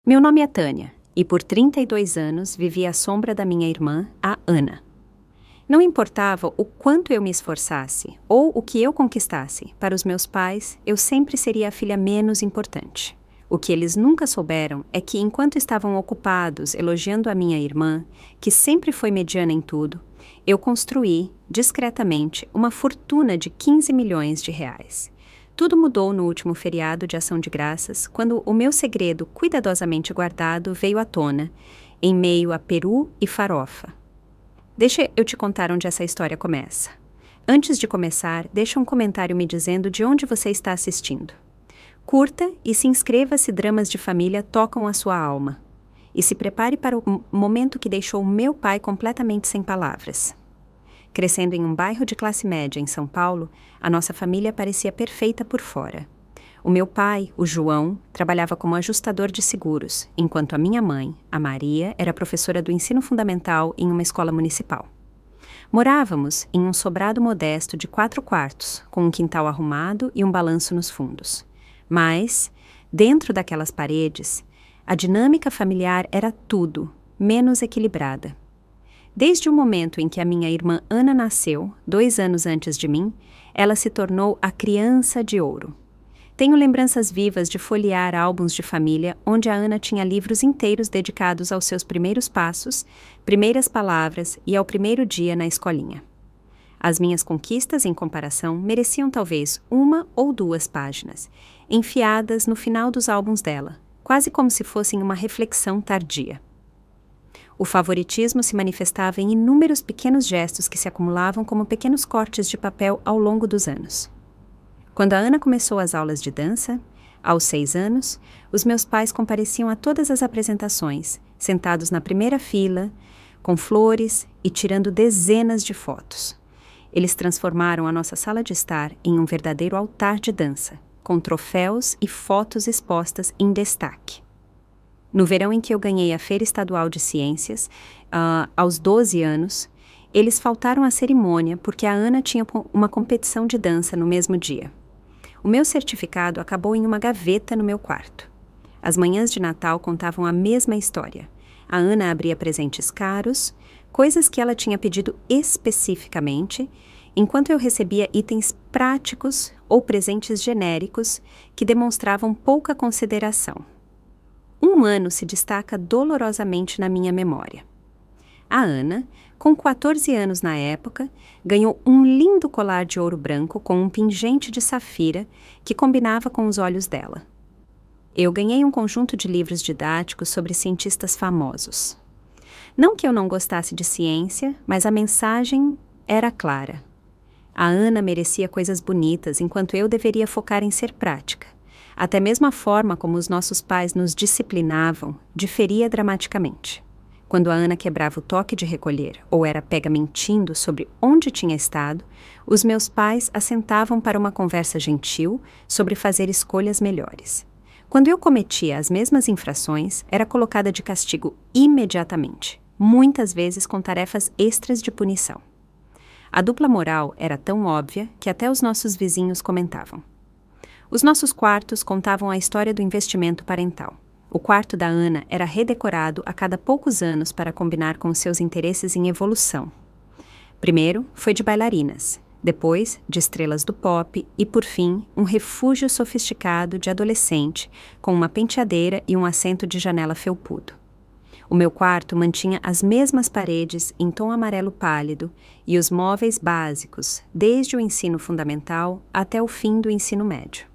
Meu nome é Tânia, e por 32 anos vivi à sombra da minha irmã, a Ana. Não importava o quanto eu me esforçasse ou o que eu conquistasse, para os meus pais, eu sempre seria a filha menos importante. O que eles nunca souberam é que, enquanto estavam ocupados elogiando a minha irmã, que sempre foi mediana em tudo, eu construí, discretamente, uma fortuna de 15 milhões de reais. Tudo mudou no último feriado de Ação de Graças, quando o meu segredo cuidadosamente guardado veio à tona, em meio a peru e farofa. Deixa eu te contar onde essa história começa. Antes de começar, deixa um comentário me dizendo de onde você está assistindo. Curta e se inscreva se dramas de família tocam a sua alma. E se prepare para o momento que deixou meu pai completamente sem palavras. Crescendo em um bairro de classe média em São Paulo, a nossa família parecia perfeita por fora. O meu pai, o João, trabalhava como ajustador de seguros, enquanto a minha mãe, a Maria, era professora do ensino fundamental em uma escola municipal. Morávamos em um sobrado modesto de 4 quartos, com um quintal arrumado e um balanço nos fundos. Mas, dentro daquelas paredes, a dinâmica familiar era tudo, menos equilibrada. Desde o momento em que a minha irmã Ana nasceu, 2 anos antes de mim, ela se tornou a criança de ouro. Tenho lembranças vivas de folhear álbuns de família onde a Ana tinha livros inteiros dedicados aos seus primeiros passos, primeiras palavras e ao primeiro dia na escolinha. As minhas conquistas, em comparação, mereciam talvez 1 ou 2 páginas, enfiadas no final dos álbuns dela, quase como se fossem uma reflexão tardia. O favoritismo se manifestava em inúmeros pequenos gestos que se acumulavam como pequenos cortes de papel ao longo dos anos. Quando a Ana começou as aulas de dança, aos 6 anos, os meus pais compareciam a todas as apresentações, sentados na primeira fila, com flores e tirando dezenas de fotos. Eles transformaram a nossa sala de estar em um verdadeiro altar de dança, com troféus e fotos expostas em destaque. No verão em que eu ganhei a Feira Estadual de Ciências, aos 12 anos, eles faltaram à cerimônia porque a Ana tinha uma competição de dança no mesmo dia. O meu certificado acabou em uma gaveta no meu quarto. As manhãs de Natal contavam a mesma história. A Ana abria presentes caros, coisas que ela tinha pedido especificamente, enquanto eu recebia itens práticos ou presentes genéricos que demonstravam pouca consideração. Um ano se destaca dolorosamente na minha memória. A Ana, com 14 anos na época, ganhou um lindo colar de ouro branco com um pingente de safira que combinava com os olhos dela. Eu ganhei um conjunto de livros didáticos sobre cientistas famosos. Não que eu não gostasse de ciência, mas a mensagem era clara. A Ana merecia coisas bonitas, enquanto eu deveria focar em ser prática. Até mesmo a forma como os nossos pais nos disciplinavam diferia dramaticamente. Quando a Ana quebrava o toque de recolher ou era pega mentindo sobre onde tinha estado, os meus pais assentavam para uma conversa gentil sobre fazer escolhas melhores. Quando eu cometia as mesmas infrações, era colocada de castigo imediatamente, muitas vezes com tarefas extras de punição. A dupla moral era tão óbvia que até os nossos vizinhos comentavam. Os nossos quartos contavam a história do investimento parental. O quarto da Ana era redecorado a cada poucos anos para combinar com seus interesses em evolução. Primeiro, foi de bailarinas, depois, de estrelas do pop e, por fim, um refúgio sofisticado de adolescente, com uma penteadeira e um assento de janela felpudo. O meu quarto mantinha as mesmas paredes em tom amarelo pálido e os móveis básicos, desde o ensino fundamental até o fim do ensino médio.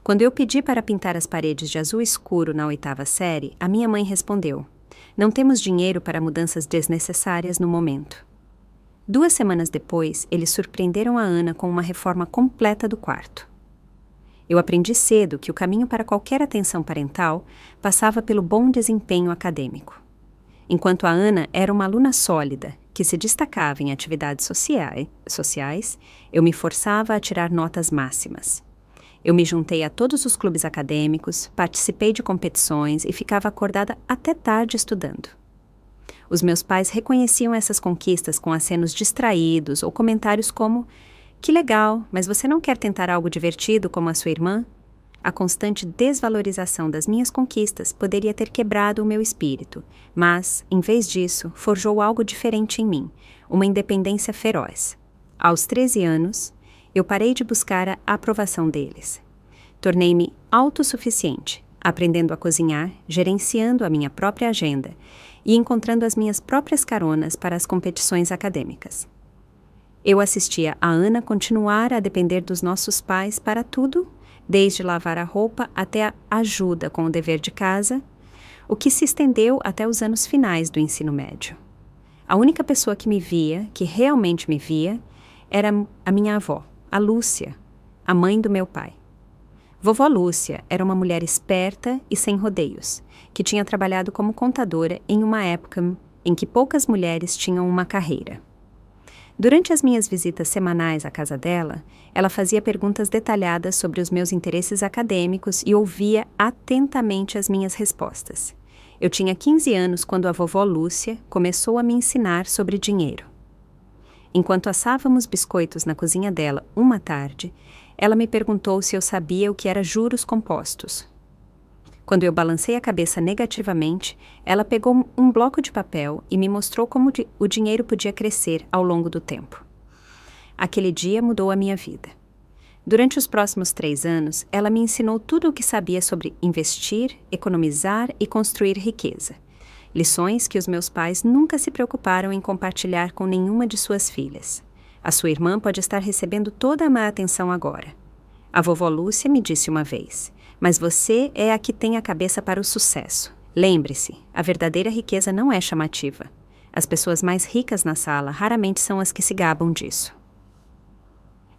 Quando eu pedi para pintar as paredes de azul escuro na 8ª série, a minha mãe respondeu: "Não temos dinheiro para mudanças desnecessárias no momento." 2 semanas depois, eles surpreenderam a Ana com uma reforma completa do quarto. Eu aprendi cedo que o caminho para qualquer atenção parental passava pelo bom desempenho acadêmico. Enquanto a Ana era uma aluna sólida, que se destacava em atividades sociais, eu me forçava a tirar notas máximas. Eu me juntei a todos os clubes acadêmicos, participei de competições e ficava acordada até tarde estudando. Os meus pais reconheciam essas conquistas com acenos distraídos ou comentários como: "Que legal, mas você não quer tentar algo divertido como a sua irmã?" A constante desvalorização das minhas conquistas poderia ter quebrado o meu espírito, mas, em vez disso, forjou algo diferente em mim, uma independência feroz. Aos 13 anos, eu parei de buscar a aprovação deles. Tornei-me autossuficiente, aprendendo a cozinhar, gerenciando a minha própria agenda e encontrando as minhas próprias caronas para as competições acadêmicas. Eu assistia a Ana continuar a depender dos nossos pais para tudo, desde lavar a roupa até a ajuda com o dever de casa, o que se estendeu até os anos finais do ensino médio. A única pessoa que me via, que realmente me via, era a minha avó, a Lúcia, a mãe do meu pai. Vovó Lúcia era uma mulher esperta e sem rodeios, que tinha trabalhado como contadora em uma época em que poucas mulheres tinham uma carreira. Durante as minhas visitas semanais à casa dela, ela fazia perguntas detalhadas sobre os meus interesses acadêmicos e ouvia atentamente as minhas respostas. Eu tinha 15 anos quando a vovó Lúcia começou a me ensinar sobre dinheiro. Enquanto assávamos biscoitos na cozinha dela uma tarde, ela me perguntou se eu sabia o que era juros compostos. Quando eu balancei a cabeça negativamente, ela pegou um bloco de papel e me mostrou como o dinheiro podia crescer ao longo do tempo. Aquele dia mudou a minha vida. Durante os próximos 3 anos, ela me ensinou tudo o que sabia sobre investir, economizar e construir riqueza. Lições que os meus pais nunca se preocuparam em compartilhar com nenhuma de suas filhas. A sua irmã pode estar recebendo toda a má atenção agora. A vovó Lúcia me disse uma vez: mas você é a que tem a cabeça para o sucesso. Lembre-se, a verdadeira riqueza não é chamativa. As pessoas mais ricas na sala raramente são as que se gabam disso.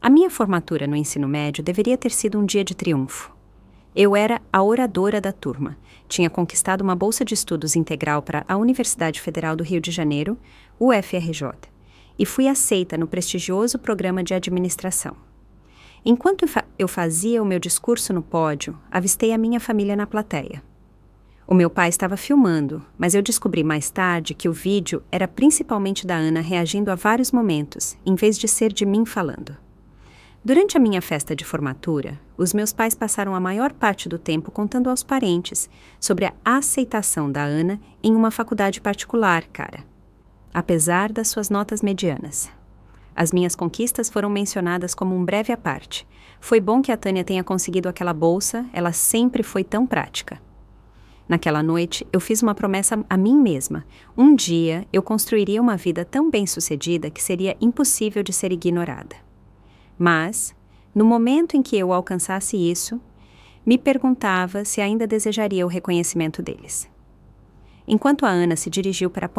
A minha formatura no ensino médio deveria ter sido um dia de triunfo. Eu era a oradora da turma, tinha conquistado uma bolsa de estudos integral para a Universidade Federal do Rio de Janeiro, UFRJ, e fui aceita no prestigioso programa de administração. Enquanto eu fazia o meu discurso no pódio, avistei a minha família na plateia. O meu pai estava filmando, mas eu descobri mais tarde que o vídeo era principalmente da Ana reagindo a vários momentos, em vez de ser de mim falando. Durante a minha festa de formatura, os meus pais passaram a maior parte do tempo contando aos parentes sobre a aceitação da Ana em uma faculdade particular, cara. Apesar das suas notas medianas. As minhas conquistas foram mencionadas como um breve à parte. Foi bom que a Tânia tenha conseguido aquela bolsa, ela sempre foi tão prática. Naquela noite, eu fiz uma promessa a mim mesma. Um dia, eu construiria uma vida tão bem-sucedida que seria impossível de ser ignorada. Mas, no momento em que eu alcançasse isso, me perguntava se ainda desejaria o reconhecimento deles. Enquanto a Ana se dirigiu para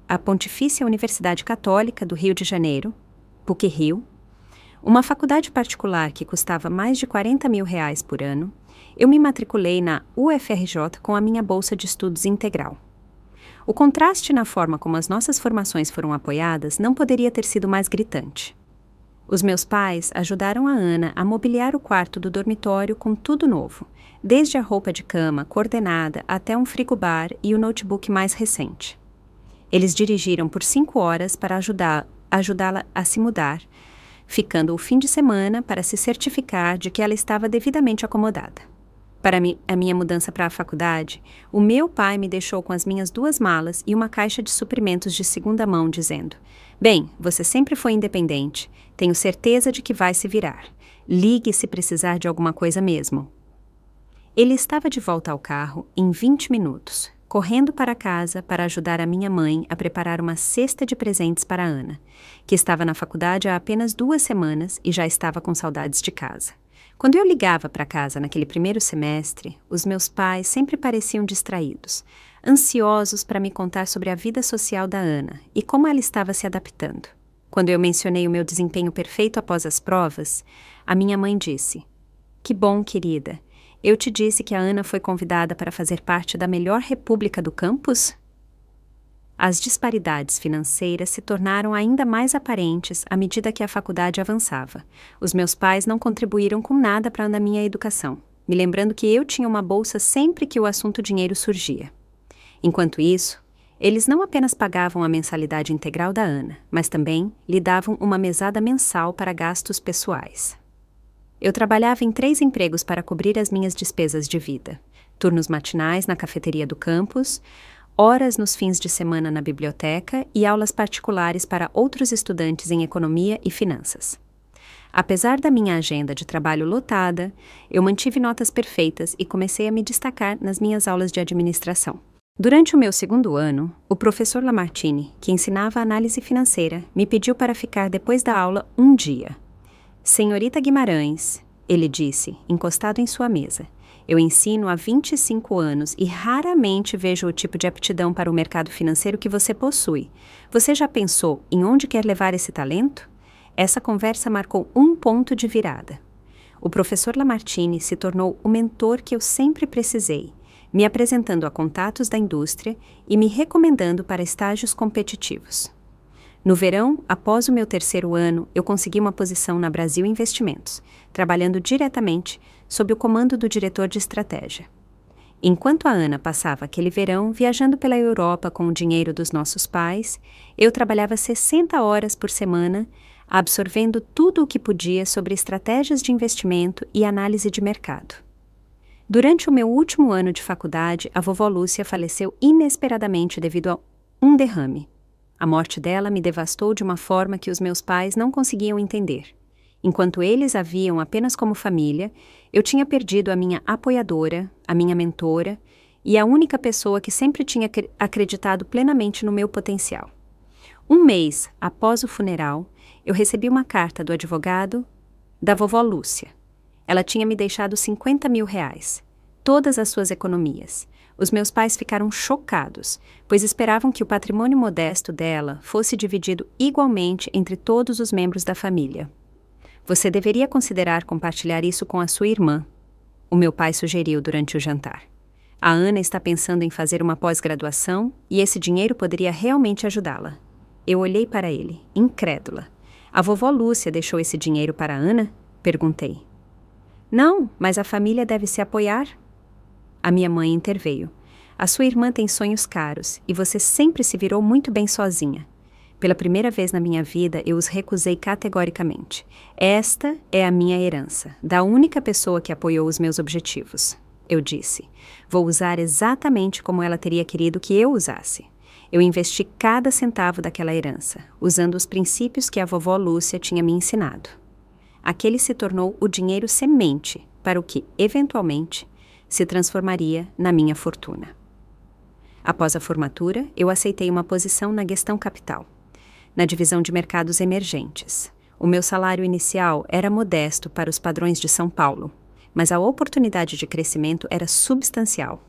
a Pontifícia Universidade Católica do Rio de Janeiro, PUC-Rio, uma faculdade particular que custava mais de R$40 mil por ano, eu me matriculei na UFRJ com a minha bolsa de estudos integral. O contraste na forma como as nossas formações foram apoiadas não poderia ter sido mais gritante. Os meus pais ajudaram a Ana a mobiliar o quarto do dormitório com tudo novo, desde a roupa de cama coordenada até um frigobar e o notebook mais recente. Eles dirigiram por 5 horas para ajudá-la a se mudar, ficando o fim de semana para se certificar de que ela estava devidamente acomodada. Para a minha mudança para a faculdade, o meu pai me deixou com as minhas 2 malas e uma caixa de suprimentos de segunda mão, dizendo: "Bem, você sempre foi independente. Tenho certeza de que vai se virar. Ligue se precisar de alguma coisa mesmo." Ele estava de volta ao carro em 20 minutos, correndo para casa para ajudar a minha mãe a preparar uma cesta de presentes para a Ana, que estava na faculdade há apenas 2 semanas e já estava com saudades de casa. Quando eu ligava para casa naquele primeiro semestre, os meus pais sempre pareciam distraídos, ansiosos para me contar sobre a vida social da Ana e como ela estava se adaptando. Quando eu mencionei o meu desempenho perfeito após as provas, a minha mãe disse: "Que bom, querida. Eu te disse que a Ana foi convidada para fazer parte da melhor república do campus?" As disparidades financeiras se tornaram ainda mais aparentes à medida que a faculdade avançava. Os meus pais não contribuíram com nada para a minha educação, me lembrando que eu tinha uma bolsa sempre que o assunto dinheiro surgia. Enquanto isso, eles não apenas pagavam a mensalidade integral da Ana, mas também lhe davam uma mesada mensal para gastos pessoais. Eu trabalhava em 3 empregos para cobrir as minhas despesas de vida. Turnos matinais na cafeteria do campus, horas nos fins de semana na biblioteca e aulas particulares para outros estudantes em economia e finanças. Apesar da minha agenda de trabalho lotada, eu mantive notas perfeitas e comecei a me destacar nas minhas aulas de administração. Durante o meu 2º ano, o professor Lamartine, que ensinava análise financeira, me pediu para ficar depois da aula um dia. Senhorita Guimarães, ele disse, encostado em sua mesa, eu ensino há 25 anos e raramente vejo o tipo de aptidão para o mercado financeiro que você possui. Você já pensou em onde quer levar esse talento? Essa conversa marcou um ponto de virada. O professor Lamartine se tornou o mentor que eu sempre precisei, me apresentando a contatos da indústria e me recomendando para estágios competitivos. No verão, após o meu 3º ano, eu consegui uma posição na Brasil Investimentos, trabalhando diretamente sob o comando do diretor de estratégia. Enquanto a Ana passava aquele verão viajando pela Europa com o dinheiro dos nossos pais, eu trabalhava 60 horas por semana, absorvendo tudo o que podia sobre estratégias de investimento e análise de mercado. Durante o meu último ano de faculdade, a vovó Lúcia faleceu inesperadamente devido a um derrame. A morte dela me devastou de uma forma que os meus pais não conseguiam entender. Enquanto eles a viam apenas como família, eu tinha perdido a minha apoiadora, a minha mentora e a única pessoa que sempre tinha acreditado plenamente no meu potencial. Um mês após o funeral, eu recebi uma carta do advogado da vovó Lúcia. Ela tinha me deixado 50 mil reais, todas as suas economias. Os meus pais ficaram chocados, pois esperavam que o patrimônio modesto dela fosse dividido igualmente entre todos os membros da família. Você deveria considerar compartilhar isso com a sua irmã, o meu pai sugeriu durante o jantar. A Ana está pensando em fazer uma pós-graduação e esse dinheiro poderia realmente ajudá-la. Eu olhei para ele, incrédula. A vovó Lúcia deixou esse dinheiro para a Ana? Perguntei. Não, mas a família deve se apoiar. A minha mãe interveio. A sua irmã tem sonhos caros e você sempre se virou muito bem sozinha. Pela primeira vez na minha vida, eu os recusei categoricamente. Esta é a minha herança, da única pessoa que apoiou os meus objetivos. Eu disse. Vou usar exatamente como ela teria querido que eu usasse. Eu investi cada centavo daquela herança, usando os princípios que a vovó Lúcia tinha me ensinado. Aquele se tornou o dinheiro semente para o que, eventualmente, se transformaria na minha fortuna. Após a formatura, eu aceitei uma posição na Gestão Capital, na divisão de mercados emergentes. O meu salário inicial era modesto para os padrões de São Paulo, mas a oportunidade de crescimento era substancial.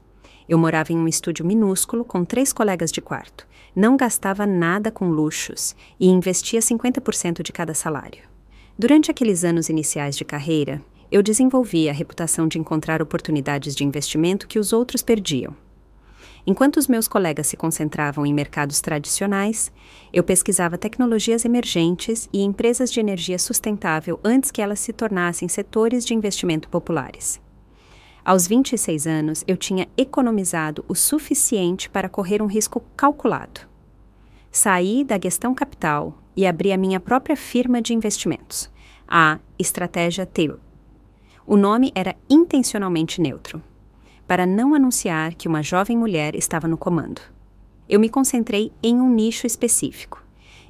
Eu morava em um estúdio minúsculo com 3 colegas de quarto, não gastava nada com luxos e investia 50% de cada salário. Durante aqueles anos iniciais de carreira, eu desenvolvi a reputação de encontrar oportunidades de investimento que os outros perdiam. Enquanto os meus colegas se concentravam em mercados tradicionais, eu pesquisava tecnologias emergentes e empresas de energia sustentável antes que elas se tornassem setores de investimento populares. Aos 26 anos, eu tinha economizado o suficiente para correr um risco calculado. Saí da Gestão Capital e abri a minha própria firma de investimentos, a Estratégia Teo. O nome era intencionalmente neutro, para não anunciar que uma jovem mulher estava no comando. Eu me concentrei em um nicho específico,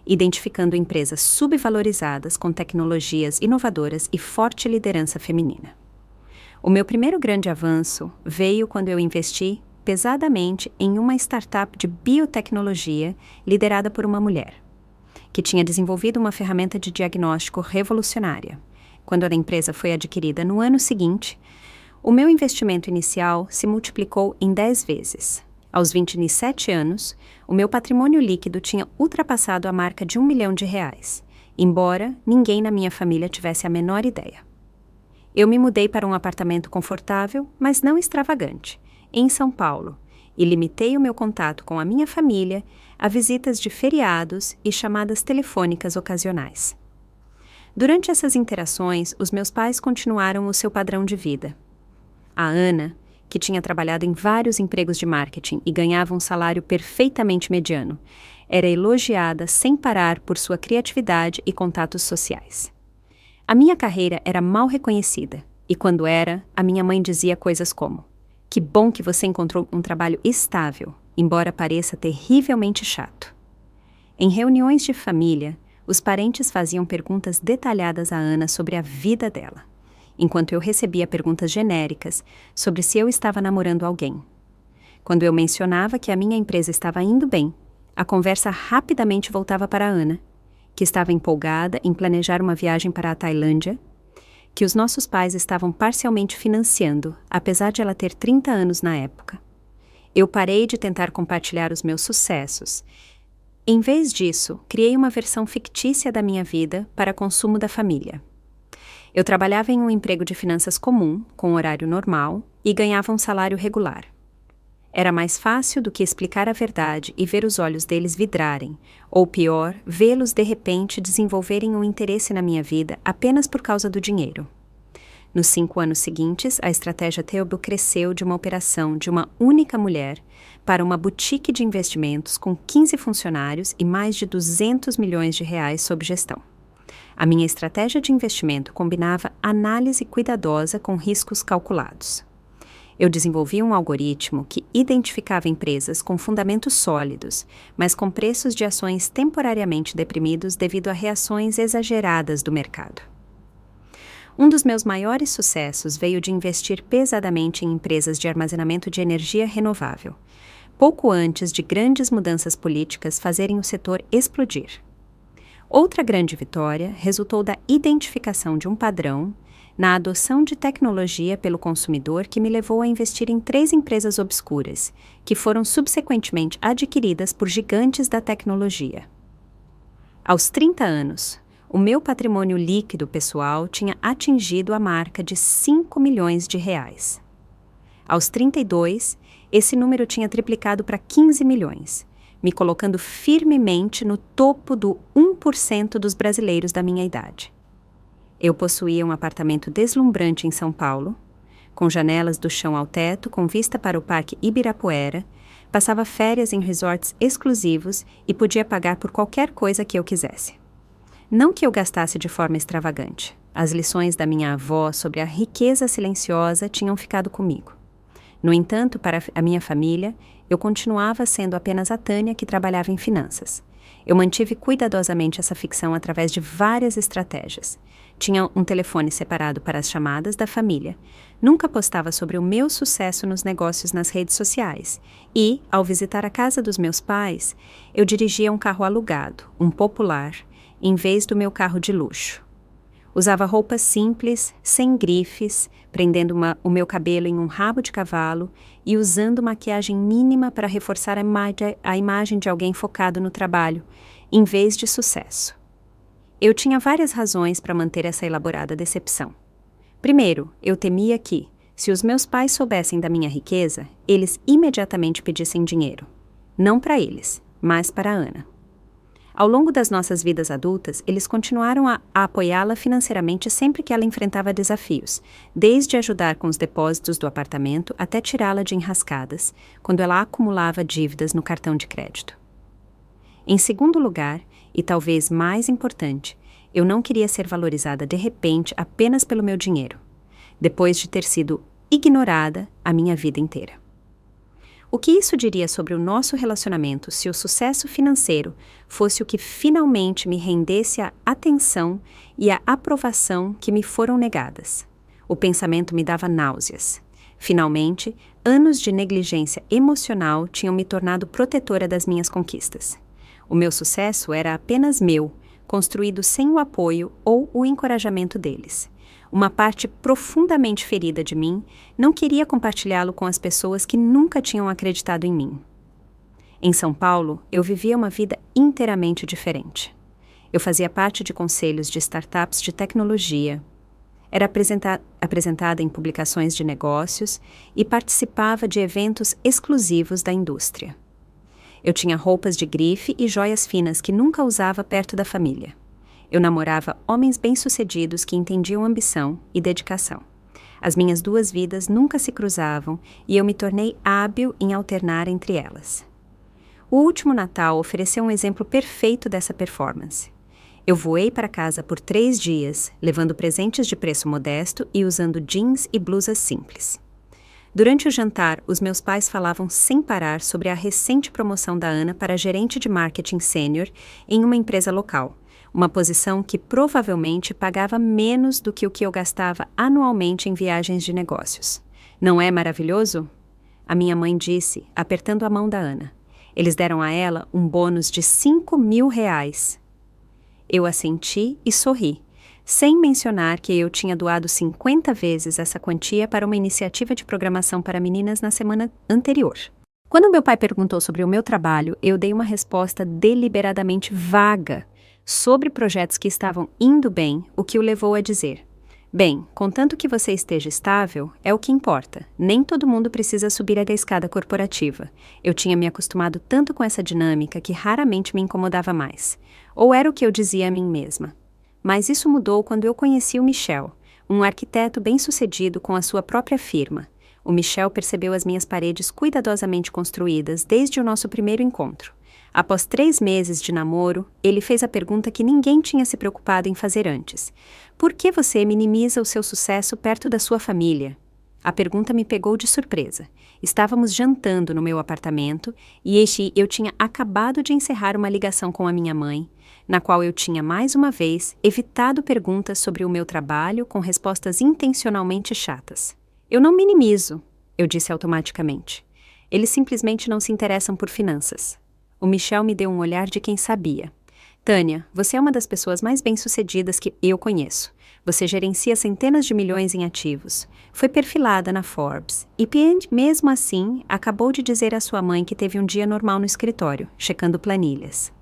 identificando empresas subvalorizadas com tecnologias inovadoras e forte liderança feminina. O meu primeiro grande avanço veio quando eu investi pesadamente em uma startup de biotecnologia liderada por uma mulher, que tinha desenvolvido uma ferramenta de diagnóstico revolucionária. Quando a empresa foi adquirida no ano seguinte, o meu investimento inicial se multiplicou em 10 vezes. Aos 27 anos, o meu patrimônio líquido tinha ultrapassado a marca de R$1 milhão, embora ninguém na minha família tivesse a menor ideia. Eu me mudei para um apartamento confortável, mas não extravagante, em São Paulo, e limitei o meu contato com a minha família a visitas de feriados e chamadas telefônicas ocasionais. Durante essas interações, os meus pais continuaram o seu padrão de vida. A Ana, que tinha trabalhado em vários empregos de marketing e ganhava um salário perfeitamente mediano, era elogiada sem parar por sua criatividade e contatos sociais. A minha carreira era mal reconhecida, e quando era, a minha mãe dizia coisas como: "Que bom que você encontrou um trabalho estável, embora pareça terrivelmente chato." Em reuniões de família, os parentes faziam perguntas detalhadas a Ana sobre a vida dela, enquanto eu recebia perguntas genéricas sobre se eu estava namorando alguém. Quando eu mencionava que a minha empresa estava indo bem, a conversa rapidamente voltava para a Ana, que estava empolgada em planejar uma viagem para a Tailândia, que os nossos pais estavam parcialmente financiando, apesar de ela ter 30 anos na época. Eu parei de tentar compartilhar os meus sucessos. Em vez disso, criei uma versão fictícia da minha vida para consumo da família. Eu trabalhava em um emprego de finanças comum, com horário normal, e ganhava um salário regular. Era mais fácil do que explicar a verdade e ver os olhos deles vidrarem, ou pior, vê-los de repente desenvolverem um interesse na minha vida apenas por causa do dinheiro. Nos 5 anos seguintes, a estratégia Theobald cresceu de uma operação de uma única mulher para uma boutique de investimentos com 15 funcionários e mais de 200 milhões de reais sob gestão. A minha estratégia de investimento combinava análise cuidadosa com riscos calculados. Eu desenvolvi um algoritmo que identificava empresas com fundamentos sólidos, mas com preços de ações temporariamente deprimidos devido a reações exageradas do mercado. Um dos meus maiores sucessos veio de investir pesadamente em empresas de armazenamento de energia renovável, pouco antes de grandes mudanças políticas fazerem o setor explodir. Outra grande vitória resultou da identificação de um padrão na adoção de tecnologia pelo consumidor que me levou a investir em 3 empresas obscuras, que foram subsequentemente adquiridas por gigantes da tecnologia. Aos 30 anos, o meu patrimônio líquido pessoal tinha atingido a marca de 5 milhões de reais. Aos 32, esse número tinha triplicado para 15 milhões, me colocando firmemente no topo do 1% dos brasileiros da minha idade. Eu possuía um apartamento deslumbrante em São Paulo, com janelas do chão ao teto, com vista para o Parque Ibirapuera, passava férias em resorts exclusivos e podia pagar por qualquer coisa que eu quisesse. Não que eu gastasse de forma extravagante. As lições da minha avó sobre a riqueza silenciosa tinham ficado comigo. No entanto, para a minha família, eu continuava sendo apenas a Tânia que trabalhava em finanças. Eu mantive cuidadosamente essa ficção através de várias estratégias. Tinha um telefone separado para as chamadas da família. Nunca postava sobre o meu sucesso nos negócios nas redes sociais. E, ao visitar a casa dos meus pais, eu dirigia um carro alugado, um popular, em vez do meu carro de luxo. Usava roupas simples, sem grifes, prendendo o meu cabelo em um rabo de cavalo e usando maquiagem mínima para reforçar a imagem de alguém focado no trabalho, em vez de sucesso. Eu tinha várias razões para manter essa elaborada decepção. Primeiro, eu temia que, se os meus pais soubessem da minha riqueza, eles imediatamente pedissem dinheiro. Não para eles, mas para a Ana. Ao longo das nossas vidas adultas, eles continuaram a apoiá-la financeiramente sempre que ela enfrentava desafios, desde ajudar com os depósitos do apartamento até tirá-la de enrascadas, quando ela acumulava dívidas no cartão de crédito. Em segundo lugar, e talvez mais importante, eu não queria ser valorizada de repente apenas pelo meu dinheiro, depois de ter sido ignorada a minha vida inteira. O que isso diria sobre o nosso relacionamento se o sucesso financeiro fosse o que finalmente me rendesse a atenção e a aprovação que me foram negadas? O pensamento me dava náuseas. Finalmente, anos de negligência emocional tinham me tornado protetora das minhas conquistas. O meu sucesso era apenas meu, construído sem o apoio ou o encorajamento deles. Uma parte profundamente ferida de mim não queria compartilhá-lo com as pessoas que nunca tinham acreditado em mim. Em São Paulo, eu vivia uma vida inteiramente diferente. Eu fazia parte de conselhos de startups de tecnologia, era apresentada em publicações de negócios e participava de eventos exclusivos da indústria. Eu tinha roupas de grife e joias finas que nunca usava perto da família. Eu namorava homens bem-sucedidos que entendiam ambição e dedicação. As minhas 2 vidas nunca se cruzavam e eu me tornei hábil em alternar entre elas. O último Natal ofereceu um exemplo perfeito dessa performance. Eu voei para casa por 3 dias, levando presentes de preço modesto e usando jeans e blusas simples. Durante o jantar, os meus pais falavam sem parar sobre a recente promoção da Ana para gerente de marketing sênior em uma empresa local, uma posição que provavelmente pagava menos do que o que eu gastava anualmente em viagens de negócios. Não é maravilhoso? A minha mãe disse, apertando a mão da Ana. Eles deram a ela um bônus de R$ 5.000. Eu assenti e sorri, sem mencionar que eu tinha doado 50 vezes essa quantia para uma iniciativa de programação para meninas na semana anterior. Quando meu pai perguntou sobre o meu trabalho, eu dei uma resposta deliberadamente vaga sobre projetos que estavam indo bem, o que o levou a dizer: bem, contanto que você esteja estável, é o que importa. Nem todo mundo precisa subir a escada corporativa. Eu tinha me acostumado tanto com essa dinâmica que raramente me incomodava mais. Ou era o que eu dizia a mim mesma. Mas isso mudou quando eu conheci o Michel, um arquiteto bem-sucedido com a sua própria firma. O Michel percebeu as minhas paredes cuidadosamente construídas desde o nosso primeiro encontro. Após 3 meses de namoro, ele fez a pergunta que ninguém tinha se preocupado em fazer antes. Por que você minimiza o seu sucesso perto da sua família? A pergunta me pegou de surpresa. Estávamos jantando no meu apartamento e eu tinha acabado de encerrar uma ligação com a minha mãe, na qual eu tinha mais uma vez evitado perguntas sobre o meu trabalho com respostas intencionalmente chatas. Eu não minimizo, eu disse automaticamente. Eles simplesmente não se interessam por finanças. O Michel me deu um olhar de quem sabia. Tânia, você é uma das pessoas mais bem-sucedidas que eu conheço. Você gerencia centenas de milhões em ativos. Foi perfilada na Forbes. E mesmo assim, acabou de dizer à sua mãe que teve um dia normal no escritório, checando planilhas.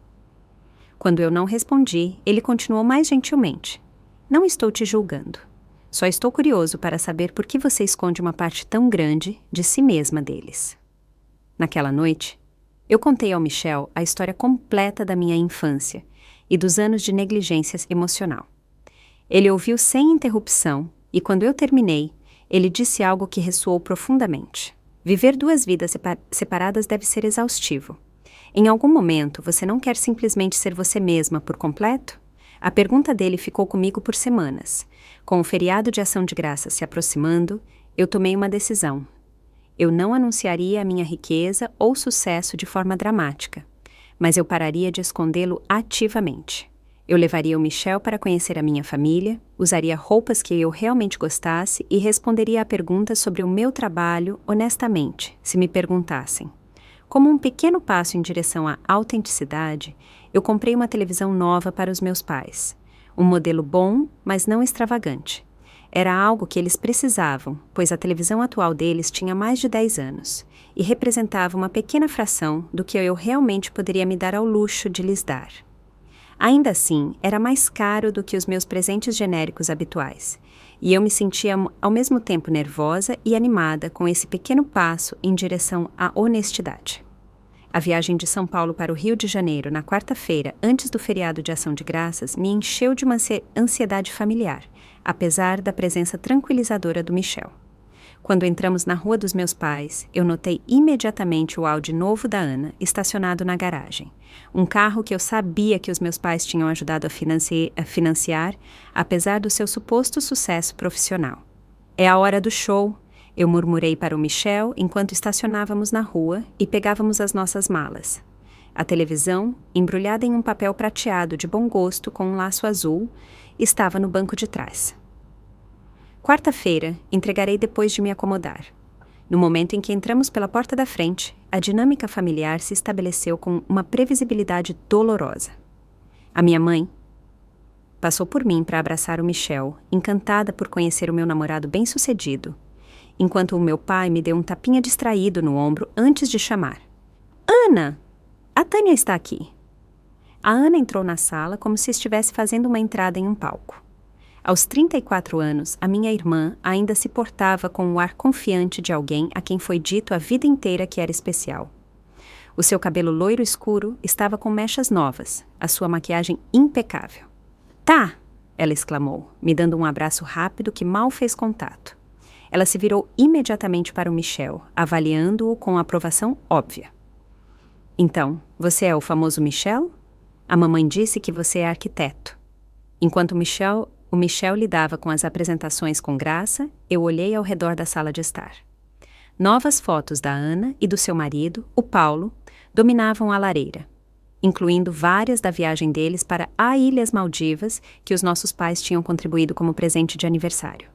Quando eu não respondi, ele continuou mais gentilmente. Não estou te julgando. Só estou curioso para saber por que você esconde uma parte tão grande de si mesma deles. Naquela noite, eu contei ao Michel a história completa da minha infância e dos anos de negligência emocional. Ele ouviu sem interrupção e, quando eu terminei, ele disse algo que ressoou profundamente. Viver 2 vidas separadas deve ser exaustivo. Em algum momento, você não quer simplesmente ser você mesma por completo? A pergunta dele ficou comigo por semanas. Com o feriado de Ação de Graças se aproximando, eu tomei uma decisão. Eu não anunciaria a minha riqueza ou sucesso de forma dramática, mas eu pararia de escondê-lo ativamente. Eu levaria o Michel para conhecer a minha família, usaria roupas que eu realmente gostasse e responderia a perguntas sobre o meu trabalho honestamente, se me perguntassem. Como um pequeno passo em direção à autenticidade, eu comprei uma televisão nova para os meus pais. Um modelo bom, mas não extravagante. Era algo que eles precisavam, pois a televisão atual deles tinha mais de 10 anos e representava uma pequena fração do que eu realmente poderia me dar ao luxo de lhes dar. Ainda assim, era mais caro do que os meus presentes genéricos habituais, e eu me sentia ao mesmo tempo nervosa e animada com esse pequeno passo em direção à honestidade. A viagem de São Paulo para o Rio de Janeiro na quarta-feira, antes do feriado de Ação de Graças, me encheu de uma ansiedade familiar, apesar da presença tranquilizadora do Michel. Quando entramos na rua dos meus pais, eu notei imediatamente o Audi novo da Ana estacionado na garagem. Um carro que eu sabia que os meus pais tinham ajudado a financiar, apesar do seu suposto sucesso profissional. É a hora do show, eu murmurei para o Michel enquanto estacionávamos na rua e pegávamos as nossas malas. A televisão, embrulhada em um papel prateado de bom gosto com um laço azul, estava no banco de trás. Quarta-feira, entregarei depois de me acomodar. No momento em que entramos pela porta da frente, a dinâmica familiar se estabeleceu com uma previsibilidade dolorosa. A minha mãe passou por mim para abraçar o Michel, encantada por conhecer o meu namorado bem-sucedido, enquanto o meu pai me deu um tapinha distraído no ombro antes de chamar. Ana! A Tânia está aqui. A Ana entrou na sala como se estivesse fazendo uma entrada em um palco. Aos 34 anos, a minha irmã ainda se portava com o ar confiante de alguém a quem foi dito a vida inteira que era especial. O seu cabelo loiro escuro estava com mechas novas, a sua maquiagem impecável. Tá! Ela exclamou, me dando um abraço rápido que mal fez contato. Ela se virou imediatamente para o Michel, avaliando-o com aprovação óbvia. Então, você é o famoso Michel? A mamãe disse que você é arquiteto. Enquanto o Michel lidava com as apresentações com graça, eu olhei ao redor da sala de estar. Novas fotos da Ana e do seu marido, o Paulo, dominavam a lareira, incluindo várias da viagem deles para a Ilhas Maldivas que os nossos pais tinham contribuído como presente de aniversário.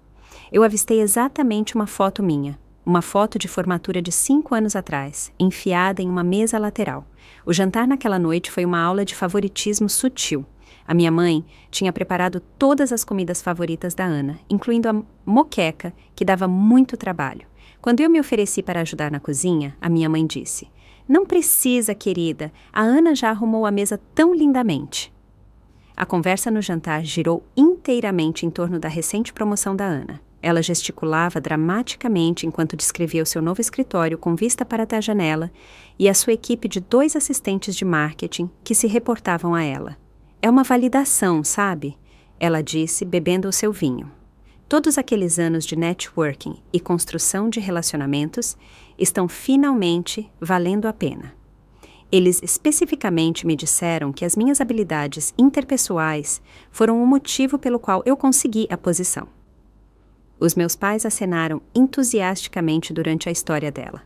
Eu avistei exatamente uma foto minha, uma foto de formatura de 5 anos atrás, enfiada em uma mesa lateral. O jantar naquela noite foi uma aula de favoritismo sutil. A minha mãe tinha preparado todas as comidas favoritas da Ana, incluindo a moqueca, que dava muito trabalho. Quando eu me ofereci para ajudar na cozinha, a minha mãe disse: "Não precisa, querida, a Ana já arrumou a mesa tão lindamente." A conversa no jantar girou inteiramente em torno da recente promoção da Ana. Ela gesticulava dramaticamente enquanto descrevia o seu novo escritório com vista para a janela e a sua equipe de 2 assistentes de marketing que se reportavam a ela. "É uma validação, sabe?" ela disse, bebendo o seu vinho. "Todos aqueles anos de networking e construção de relacionamentos estão finalmente valendo a pena. Eles especificamente me disseram que as minhas habilidades interpessoais foram o motivo pelo qual eu consegui a posição." Os meus pais acenaram entusiasticamente durante a história dela.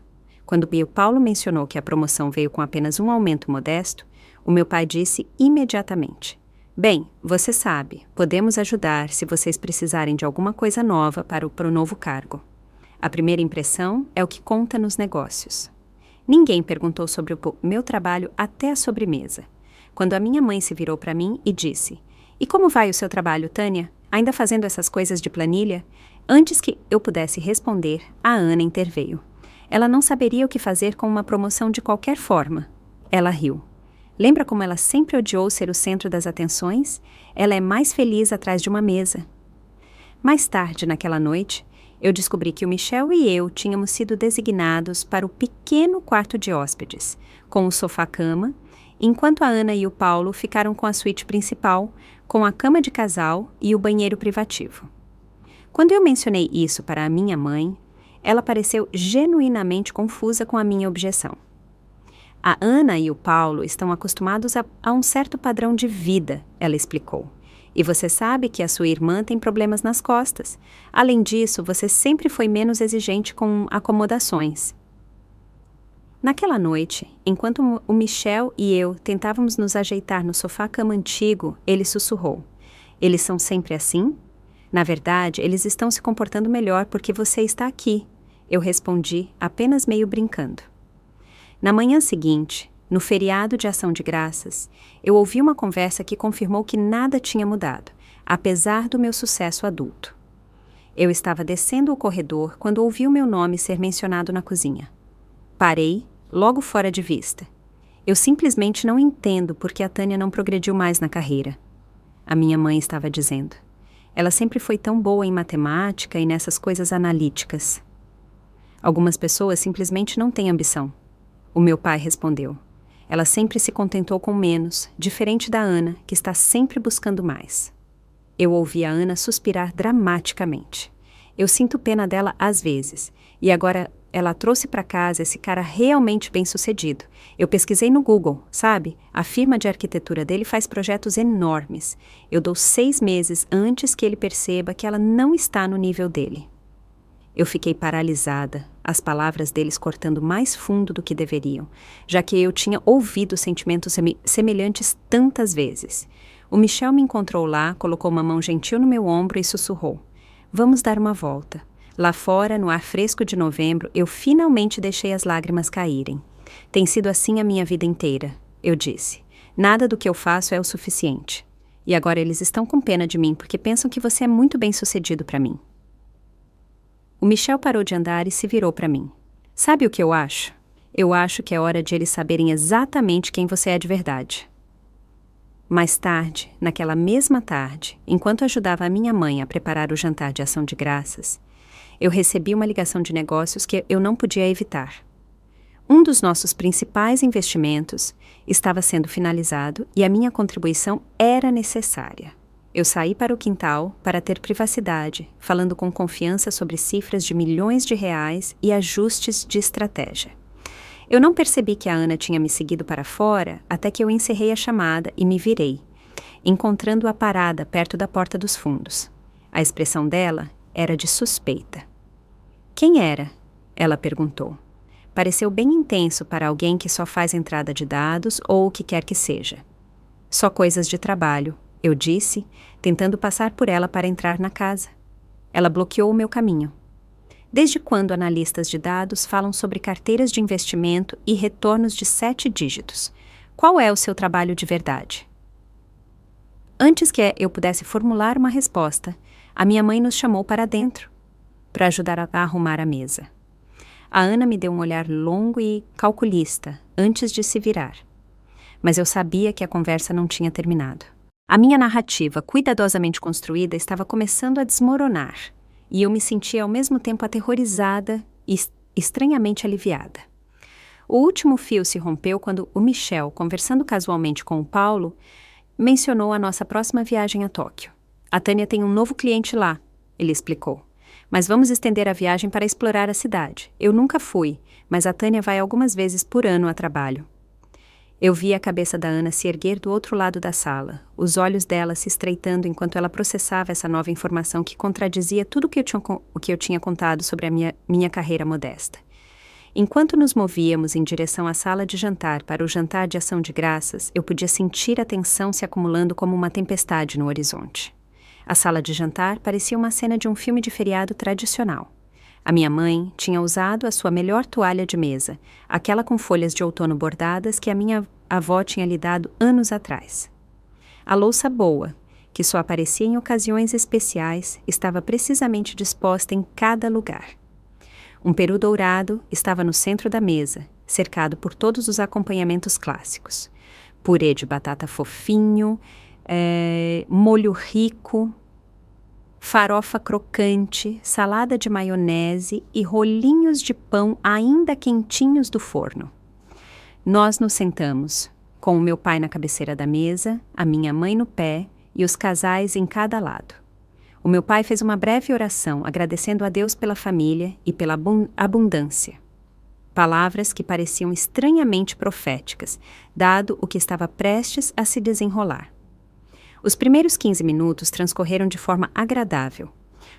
Quando o Paulo mencionou que a promoção veio com apenas um aumento modesto, o meu pai disse imediatamente: "Bem, você sabe, podemos ajudar se vocês precisarem de alguma coisa nova para o novo cargo. A primeira impressão é o que conta nos negócios." Ninguém perguntou sobre o meu trabalho até a sobremesa, quando a minha mãe se virou para mim e disse: "E como vai o seu trabalho, Tânia? Ainda fazendo essas coisas de planilha?" Antes que eu pudesse responder, a Ana interveio. Ela não saberia o que fazer com uma promoção de qualquer forma. Ela riu. "Lembra como ela sempre odiou ser o centro das atenções? Ela é mais feliz atrás de uma mesa." Mais tarde, naquela noite, eu descobri que o Michel e eu tínhamos sido designados para o pequeno quarto de hóspedes, com o sofá-cama, enquanto a Ana e o Paulo ficaram com a suíte principal, com a cama de casal e o banheiro privativo. Quando eu mencionei isso para a minha mãe, ela pareceu genuinamente confusa com a minha objeção. "A Ana e o Paulo estão acostumados a um certo padrão de vida", ela explicou. "E você sabe que a sua irmã tem problemas nas costas. Além disso, você sempre foi menos exigente com acomodações." Naquela noite, enquanto o Michel e eu tentávamos nos ajeitar no sofá-cama antigo, ele sussurrou: "Eles são sempre assim? Na verdade, eles estão se comportando melhor porque você está aqui." Eu respondi, apenas meio brincando. Na manhã seguinte, no feriado de Ação de Graças, eu ouvi uma conversa que confirmou que nada tinha mudado, apesar do meu sucesso adulto. Eu estava descendo o corredor quando ouvi o meu nome ser mencionado na cozinha. Parei, logo fora de vista. Eu simplesmente não entendo por que a Tânia não progrediu mais na carreira. A minha mãe estava dizendo. Ela sempre foi tão boa em matemática e nessas coisas analíticas. Algumas pessoas simplesmente não têm ambição. O meu pai respondeu. Ela sempre se contentou com menos, diferente da Ana, que está sempre buscando mais. Eu ouvi a Ana suspirar dramaticamente. Eu sinto pena dela às vezes, e agora ela trouxe para casa esse cara realmente bem-sucedido. Eu pesquisei no Google, sabe? A firma de arquitetura dele faz projetos enormes. Eu dou 6 meses antes que ele perceba que ela não está no nível dele. Eu fiquei paralisada, as palavras deles cortando mais fundo do que deveriam, já que eu tinha ouvido sentimentos semelhantes tantas vezes. O Michel me encontrou lá, colocou uma mão gentil no meu ombro e sussurrou. "Vamos dar uma volta." Lá fora, no ar fresco de novembro, eu finalmente deixei as lágrimas caírem. "Tem sido assim a minha vida inteira", eu disse. "Nada do que eu faço é o suficiente. E agora eles estão com pena de mim porque pensam que você é muito bem-sucedido para mim." O Michel parou de andar e se virou para mim. "Sabe o que eu acho? Eu acho que é hora de eles saberem exatamente quem você é de verdade." Mais tarde, naquela mesma tarde, enquanto ajudava a minha mãe a preparar o jantar de Ação de Graças, eu recebi uma ligação de negócios que eu não podia evitar. Um dos nossos principais investimentos estava sendo finalizado e a minha contribuição era necessária. Eu saí para o quintal para ter privacidade, falando com confiança sobre cifras de milhões de reais e ajustes de estratégia. Eu não percebi que a Ana tinha me seguido para fora até que eu encerrei a chamada e me virei, encontrando-a parada perto da porta dos fundos. A expressão dela era de suspeita. Quem era? Ela perguntou. Pareceu bem intenso para alguém que só faz entrada de dados ou o que quer que seja. Só coisas de trabalho, eu disse, tentando passar por ela para entrar na casa. Ela bloqueou o meu caminho. Desde quando analistas de dados falam sobre carteiras de investimento e retornos de 7 dígitos? Qual é o seu trabalho de verdade? Antes que eu pudesse formular uma resposta, a minha mãe nos chamou para dentro, para ajudar a arrumar a mesa. A Ana me deu um olhar longo e calculista antes de se virar. Mas eu sabia que a conversa não tinha terminado. A minha narrativa, cuidadosamente construída, estava começando a desmoronar, e eu me sentia ao mesmo tempo aterrorizada e estranhamente aliviada. O último fio se rompeu quando o Michel, conversando casualmente com o Paulo, mencionou a nossa próxima viagem a Tóquio. A Tânia tem um novo cliente lá, ele explicou. Mas vamos estender a viagem para explorar a cidade. Eu nunca fui, mas a Tânia vai algumas vezes por ano a trabalho. Eu vi a cabeça da Ana se erguer do outro lado da sala, os olhos dela se estreitando enquanto ela processava essa nova informação que contradizia tudo o que eu tinha contado sobre a minha carreira modesta. Enquanto nos movíamos em direção à sala de jantar para o jantar de ação de graças, eu podia sentir a tensão se acumulando como uma tempestade no horizonte. A sala de jantar parecia uma cena de um filme de feriado tradicional. A minha mãe tinha usado a sua melhor toalha de mesa, aquela com folhas de outono bordadas que a minha avó tinha lhe dado anos atrás. A louça boa, que só aparecia em ocasiões especiais, estava precisamente disposta em cada lugar. Um peru dourado estava no centro da mesa, cercado por todos os acompanhamentos clássicos. Purê de batata fofinho, molho rico, farofa crocante, salada de maionese e rolinhos de pão ainda quentinhos do forno. Nós nos sentamos, com o meu pai na cabeceira da mesa, a minha mãe no pé e os casais em cada lado. O meu pai fez uma breve oração agradecendo a Deus pela família e pela abundância. Palavras que pareciam estranhamente proféticas, dado o que estava prestes a se desenrolar. Os primeiros 15 minutos transcorreram de forma agradável,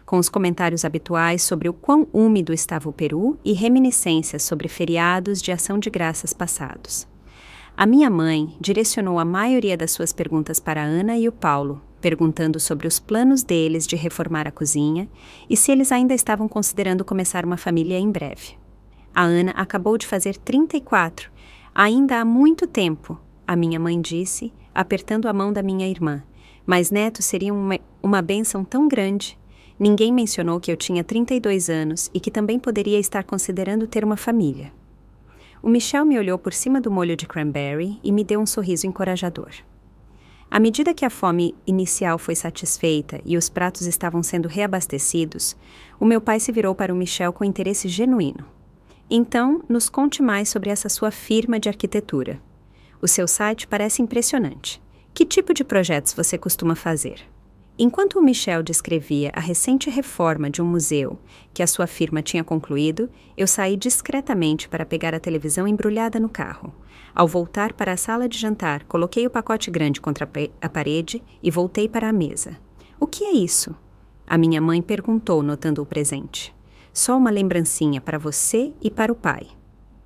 com os comentários habituais sobre o quão úmido estava o Peru e reminiscências sobre feriados de ação de graças passados. A minha mãe direcionou a maioria das suas perguntas para a Ana e o Paulo, perguntando sobre os planos deles de reformar a cozinha e se eles ainda estavam considerando começar uma família em breve. A Ana acabou de fazer 34, ainda há muito tempo, a minha mãe disse, apertando a mão da minha irmã. Mas netos seriam uma bênção tão grande. Ninguém mencionou que eu tinha 32 anos e que também poderia estar considerando ter uma família. O Michel me olhou por cima do molho de cranberry e me deu um sorriso encorajador. À medida que a fome inicial foi satisfeita e os pratos estavam sendo reabastecidos, o meu pai se virou para o Michel com interesse genuíno. Então, nos conte mais sobre essa sua firma de arquitetura. O seu site parece impressionante. Que tipo de projetos você costuma fazer? Enquanto o Michel descrevia a recente reforma de um museu que a sua firma tinha concluído, eu saí discretamente para pegar a televisão embrulhada no carro. Ao voltar para a sala de jantar, coloquei o pacote grande contra a parede e voltei para a mesa. O que é isso? A minha mãe perguntou, notando o presente. Só uma lembrancinha para você e para o pai.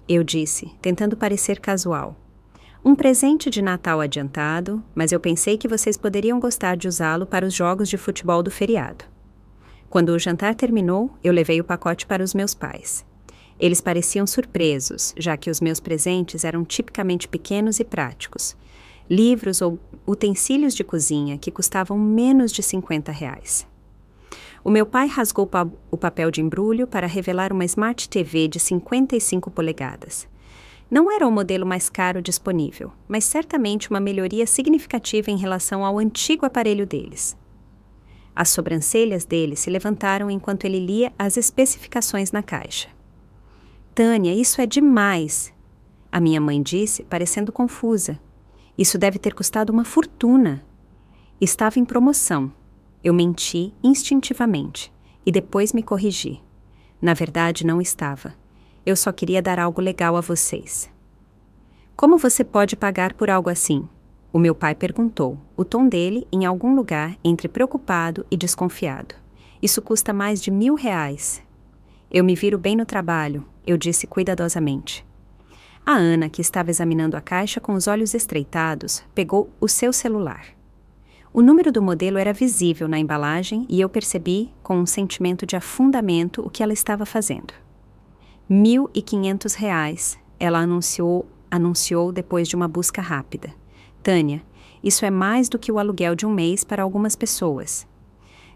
Eu disse, tentando parecer casual. Um presente de Natal adiantado, mas eu pensei que vocês poderiam gostar de usá-lo para os jogos de futebol do feriado. Quando o jantar terminou, eu levei o pacote para os meus pais. Eles pareciam surpresos, já que os meus presentes eram tipicamente pequenos e práticos. Livros ou utensílios de cozinha que custavam menos de R$50. O meu pai rasgou o papel de embrulho para revelar uma Smart TV de 55 polegadas. Não era o modelo mais caro disponível, mas certamente uma melhoria significativa em relação ao antigo aparelho deles. As sobrancelhas dele se levantaram enquanto ele lia as especificações na caixa. Tânia, isso é demais, a minha mãe disse, parecendo confusa. Isso deve ter custado uma fortuna. Estava em promoção. Eu menti instintivamente e depois me corrigi. Na verdade, não estava. eu só queria dar algo legal a vocês. Como você pode pagar por algo assim? O meu pai perguntou, o tom dele em algum lugar entre preocupado e desconfiado. Isso custa mais de R$1.000. Eu me viro bem no trabalho, eu disse cuidadosamente. A Ana, que estava examinando a caixa com os olhos estreitados, pegou o seu celular. O número do modelo era visível na embalagem e eu percebi, com um sentimento de afundamento, o que ela estava fazendo. R$1.500, ela anunciou depois de uma busca rápida. Tânia, isso é mais do que o aluguel de um mês para algumas pessoas.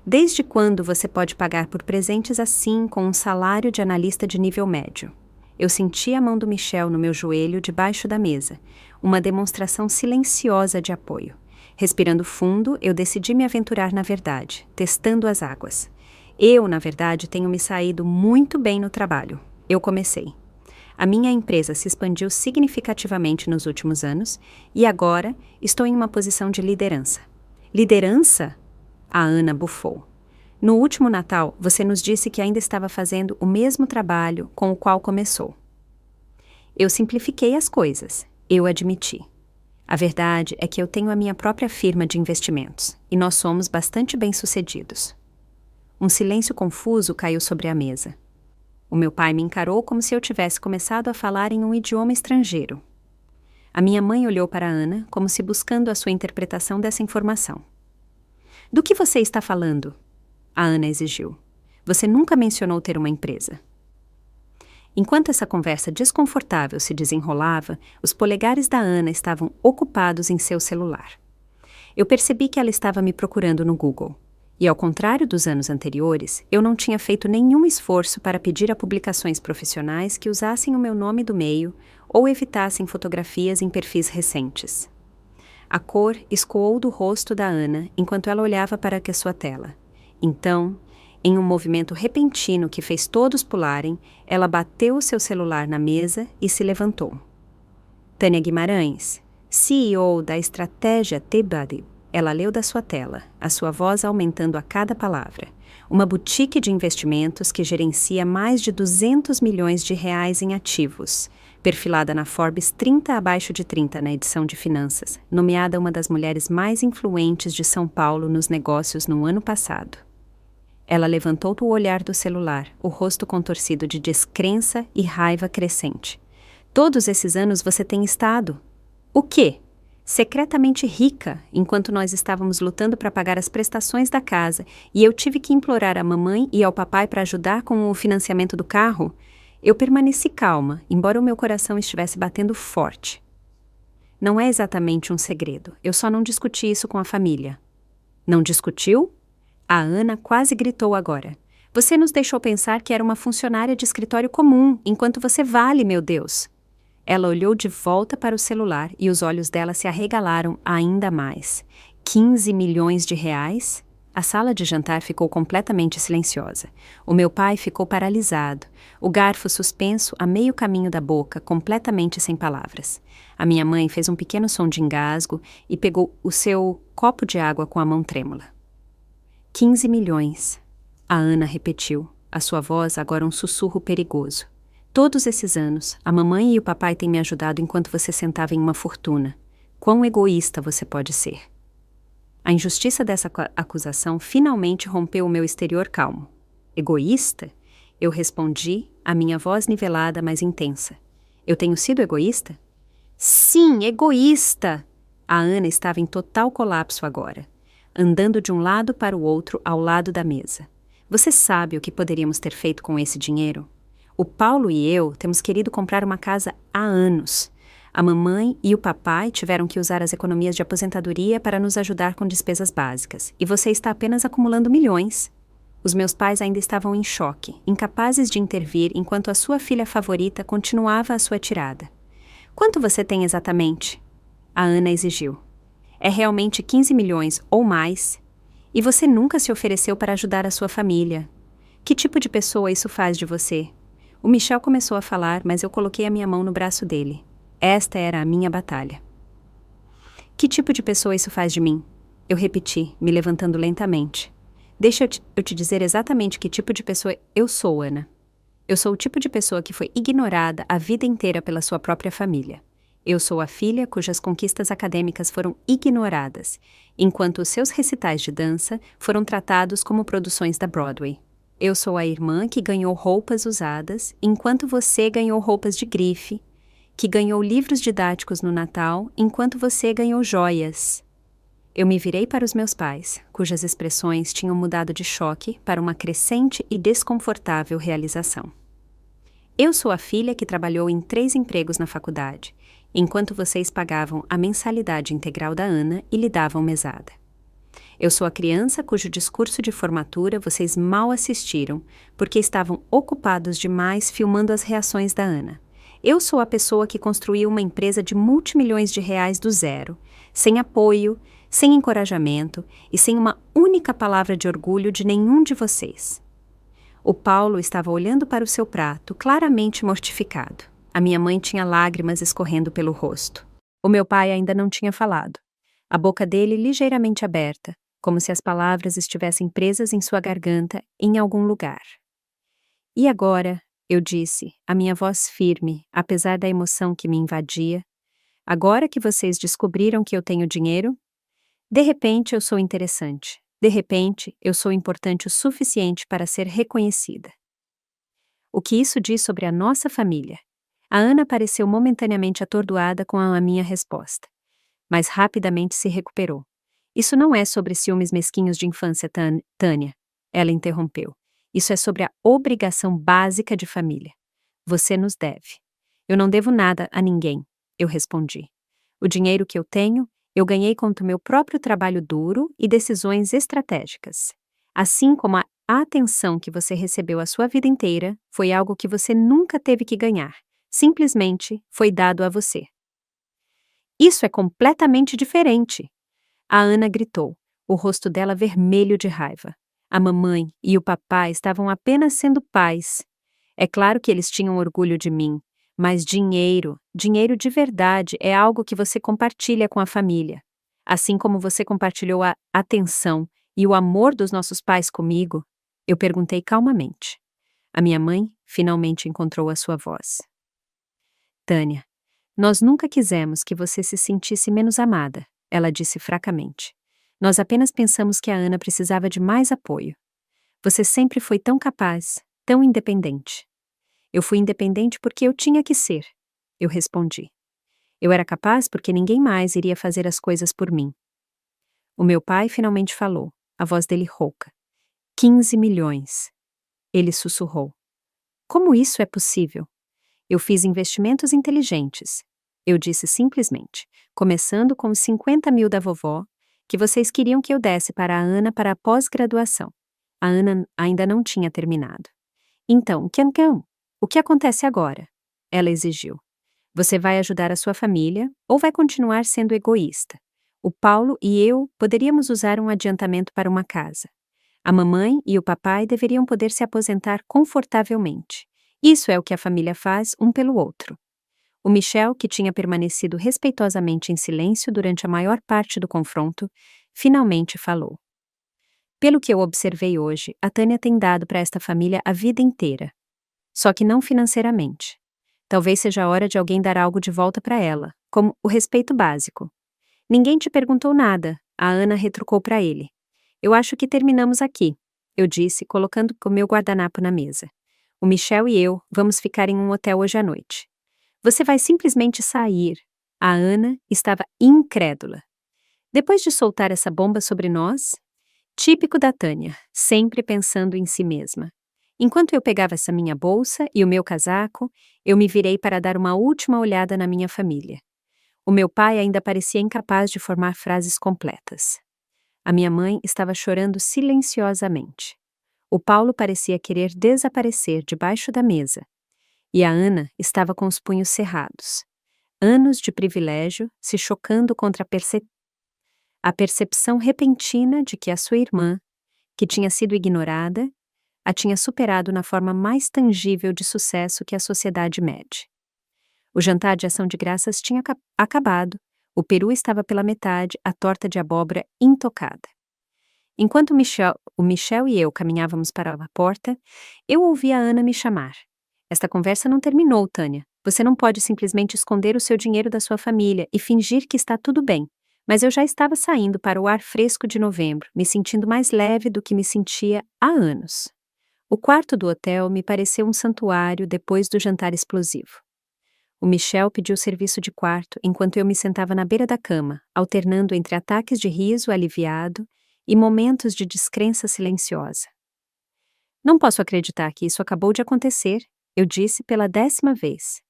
Desde quando você pode pagar por presentes assim com um salário de analista de nível médio? Eu senti a mão do Michel no meu joelho debaixo da mesa, uma demonstração silenciosa de apoio. Respirando fundo, eu decidi me aventurar na verdade, testando as águas. Eu, na verdade, tenho me saído muito bem no trabalho. Eu comecei. A minha empresa se expandiu significativamente nos últimos anos e agora estou em uma posição de liderança. Liderança? A Ana bufou. No último Natal, você nos disse que ainda estava fazendo o mesmo trabalho com o qual começou. Eu simplifiquei as coisas, eu admiti. A verdade é que eu tenho a minha própria firma de investimentos e nós somos bastante bem-sucedidos. Um silêncio confuso caiu sobre a mesa. O meu pai me encarou como se eu tivesse começado a falar em um idioma estrangeiro. A minha mãe olhou para Ana como se buscando a sua interpretação dessa informação. Do que você está falando? A Ana exigiu. Você nunca mencionou ter uma empresa. Enquanto essa conversa desconfortável se desenrolava, os polegares da Ana estavam ocupados em seu celular. Eu percebi que ela estava me procurando no Google. E, ao contrário dos anos anteriores, eu não tinha feito nenhum esforço para pedir a publicações profissionais que usassem o meu nome do meio ou evitassem fotografias em perfis recentes. A cor escoou do rosto da Ana enquanto ela olhava para a sua tela. Então, em um movimento repentino que fez todos pularem, ela bateu o seu celular na mesa e se levantou. Tânia Guimarães, CEO da Estratégia T-Buddy. Ela leu da sua tela, a sua voz aumentando a cada palavra. Uma boutique de investimentos que gerencia mais de R$200 milhões em ativos, perfilada na Forbes 30 abaixo de 30 na edição de finanças, nomeada uma das mulheres mais influentes de São Paulo nos negócios no ano passado. Ela levantou o olhar do celular, o rosto contorcido de descrença e raiva crescente. Todos esses anos você tem estado. O quê? Secretamente rica, enquanto nós estávamos lutando para pagar as prestações da casa e eu tive que implorar à mamãe e ao papai para ajudar com o financiamento do carro, eu permaneci calma, embora o meu coração estivesse batendo forte. Não é exatamente um segredo, eu só não discuti isso com a família. Não discutiu? A Ana quase gritou agora. Você nos deixou pensar que era uma funcionária de escritório comum, enquanto você vale, meu Deus. Ela olhou de volta para o celular e os olhos dela se arregalaram ainda mais. R$15 milhões? A sala de jantar ficou completamente silenciosa. O meu pai ficou paralisado, o garfo suspenso a meio caminho da boca, completamente sem palavras. A minha mãe fez um pequeno som de engasgo e pegou o seu copo de água com a mão trêmula. 15 milhões, a Ana repetiu, a sua voz agora um sussurro perigoso. Todos esses anos, a mamãe e o papai têm me ajudado enquanto você sentava em uma fortuna. Quão egoísta você pode ser? A injustiça dessa acusação finalmente rompeu o meu exterior calmo. Egoísta? Eu respondi, a minha voz nivelada, mas intensa. Eu tenho sido egoísta? Sim, egoísta! A Ana estava em total colapso agora, andando de um lado para o outro ao lado da mesa. Você sabe o que poderíamos ter feito com esse dinheiro? O Paulo e eu temos querido comprar uma casa há anos. A mamãe e o papai tiveram que usar as economias de aposentadoria para nos ajudar com despesas básicas, e você está apenas acumulando milhões. Os meus pais ainda estavam em choque, incapazes de intervir enquanto a sua filha favorita continuava a sua tirada. Quanto você tem exatamente? A Ana exigiu. É realmente 15 milhões ou mais? E você nunca se ofereceu para ajudar a sua família. Que tipo de pessoa isso faz de você? O Michel começou a falar, mas eu coloquei a minha mão no braço dele. Esta era a minha batalha. Que tipo de pessoa isso faz de mim? Eu repeti, me levantando lentamente. Deixa eu te dizer exatamente que tipo de pessoa eu sou, Ana. Eu sou o tipo de pessoa que foi ignorada a vida inteira pela sua própria família. Eu sou a filha cujas conquistas acadêmicas foram ignoradas, enquanto os seus recitais de dança foram tratados como produções da Broadway. Eu sou a irmã que ganhou roupas usadas, enquanto você ganhou roupas de grife, que ganhou livros didáticos no Natal, enquanto você ganhou joias. Eu me virei para os meus pais, cujas expressões tinham mudado de choque para uma crescente e desconfortável realização. Eu sou a filha que trabalhou em 3 empregos na faculdade, enquanto vocês pagavam a mensalidade integral da Ana e lhe davam mesada. Eu sou a criança cujo discurso de formatura vocês mal assistiram, porque estavam ocupados demais filmando as reações da Ana. Eu sou a pessoa que construiu uma empresa de multimilhões de reais do zero, sem apoio, sem encorajamento e sem uma única palavra de orgulho de nenhum de vocês. O Paulo estava olhando para o seu prato, claramente mortificado. A minha mãe tinha lágrimas escorrendo pelo rosto. O meu pai ainda não tinha falado. A boca dele ligeiramente aberta, como se as palavras estivessem presas em sua garganta em algum lugar. E agora, eu disse, a minha voz firme, apesar da emoção que me invadia, agora que vocês descobriram que eu tenho dinheiro, de repente eu sou interessante. De repente, eu sou importante o suficiente para ser reconhecida. O que isso diz sobre a nossa família? A Ana pareceu momentaneamente atordoada com a minha resposta, mas rapidamente se recuperou. Isso não é sobre ciúmes mesquinhos de infância, Tânia. Ela interrompeu. Isso é sobre a obrigação básica de família. Você nos deve. Eu não devo nada a ninguém, eu respondi. O dinheiro que eu tenho, eu ganhei com o meu próprio trabalho duro e decisões estratégicas. Assim como a atenção que você recebeu a sua vida inteira foi algo que você nunca teve que ganhar. Simplesmente foi dado a você. Isso é completamente diferente. A Ana gritou, o rosto dela vermelho de raiva. A mamãe e o papai estavam apenas sendo pais. É claro que eles tinham orgulho de mim, mas dinheiro de verdade é algo que você compartilha com a família. Assim como você compartilhou a atenção e o amor dos nossos pais comigo, eu perguntei calmamente. A minha mãe finalmente encontrou a sua voz. Tânia, nós nunca quisemos que você se sentisse menos amada, ela disse fracamente. Nós apenas pensamos que a Ana precisava de mais apoio. Você sempre foi tão capaz, tão independente. Eu fui independente porque eu tinha que ser, eu respondi. Eu era capaz porque ninguém mais iria fazer as coisas por mim. O meu pai finalmente falou, a voz dele rouca. 15 milhões. Ele sussurrou. Como isso é possível? Eu fiz investimentos inteligentes. Eu disse simplesmente, começando com os 50 mil da vovó, que vocês queriam que eu desse para a Ana para a pós-graduação. A Ana ainda não tinha terminado. Então, o que acontece agora? Ela exigiu. Você vai ajudar a sua família ou vai continuar sendo egoísta? O Paulo e eu poderíamos usar um adiantamento para uma casa. A mamãe e o papai deveriam poder se aposentar confortavelmente. Isso é o que a família faz um pelo outro. O Michel, que tinha permanecido respeitosamente em silêncio durante a maior parte do confronto, finalmente falou. Pelo que eu observei hoje, a Tânia tem dado para esta família a vida inteira. Só que não financeiramente. Talvez seja a hora de alguém dar algo de volta para ela, como o respeito básico. Ninguém te perguntou nada, a Ana retrucou para ele. Eu acho que terminamos aqui, eu disse, colocando o meu guardanapo na mesa. O Michel e eu vamos ficar em um hotel hoje à noite. Você vai simplesmente sair. A Ana estava incrédula. Depois de soltar essa bomba sobre nós, típico da Tânia, sempre pensando em si mesma. Enquanto eu pegava essa minha bolsa e o meu casaco, eu me virei para dar uma última olhada na minha família. O meu pai ainda parecia incapaz de formar frases completas. A minha mãe estava chorando silenciosamente. O Paulo parecia querer desaparecer debaixo da mesa. E a Ana estava com os punhos cerrados. Anos de privilégio se chocando contra a percepção repentina de que a sua irmã, que tinha sido ignorada, a tinha superado na forma mais tangível de sucesso que a sociedade mede. O jantar de ação de graças tinha acabado, o peru estava pela metade, a torta de abóbora intocada. Enquanto o Michel e eu caminhávamos para a porta, eu ouvi a Ana me chamar. Esta conversa não terminou, Tânia. Você não pode simplesmente esconder o seu dinheiro da sua família e fingir que está tudo bem. Mas eu já estava saindo para o ar fresco de novembro, me sentindo mais leve do que me sentia há anos. O quarto do hotel me pareceu um santuário depois do jantar explosivo. O Michel pediu serviço de quarto enquanto eu me sentava na beira da cama, alternando entre ataques de riso aliviado e momentos de descrença silenciosa. Não posso acreditar que isso acabou de acontecer, eu disse pela 10ª vez.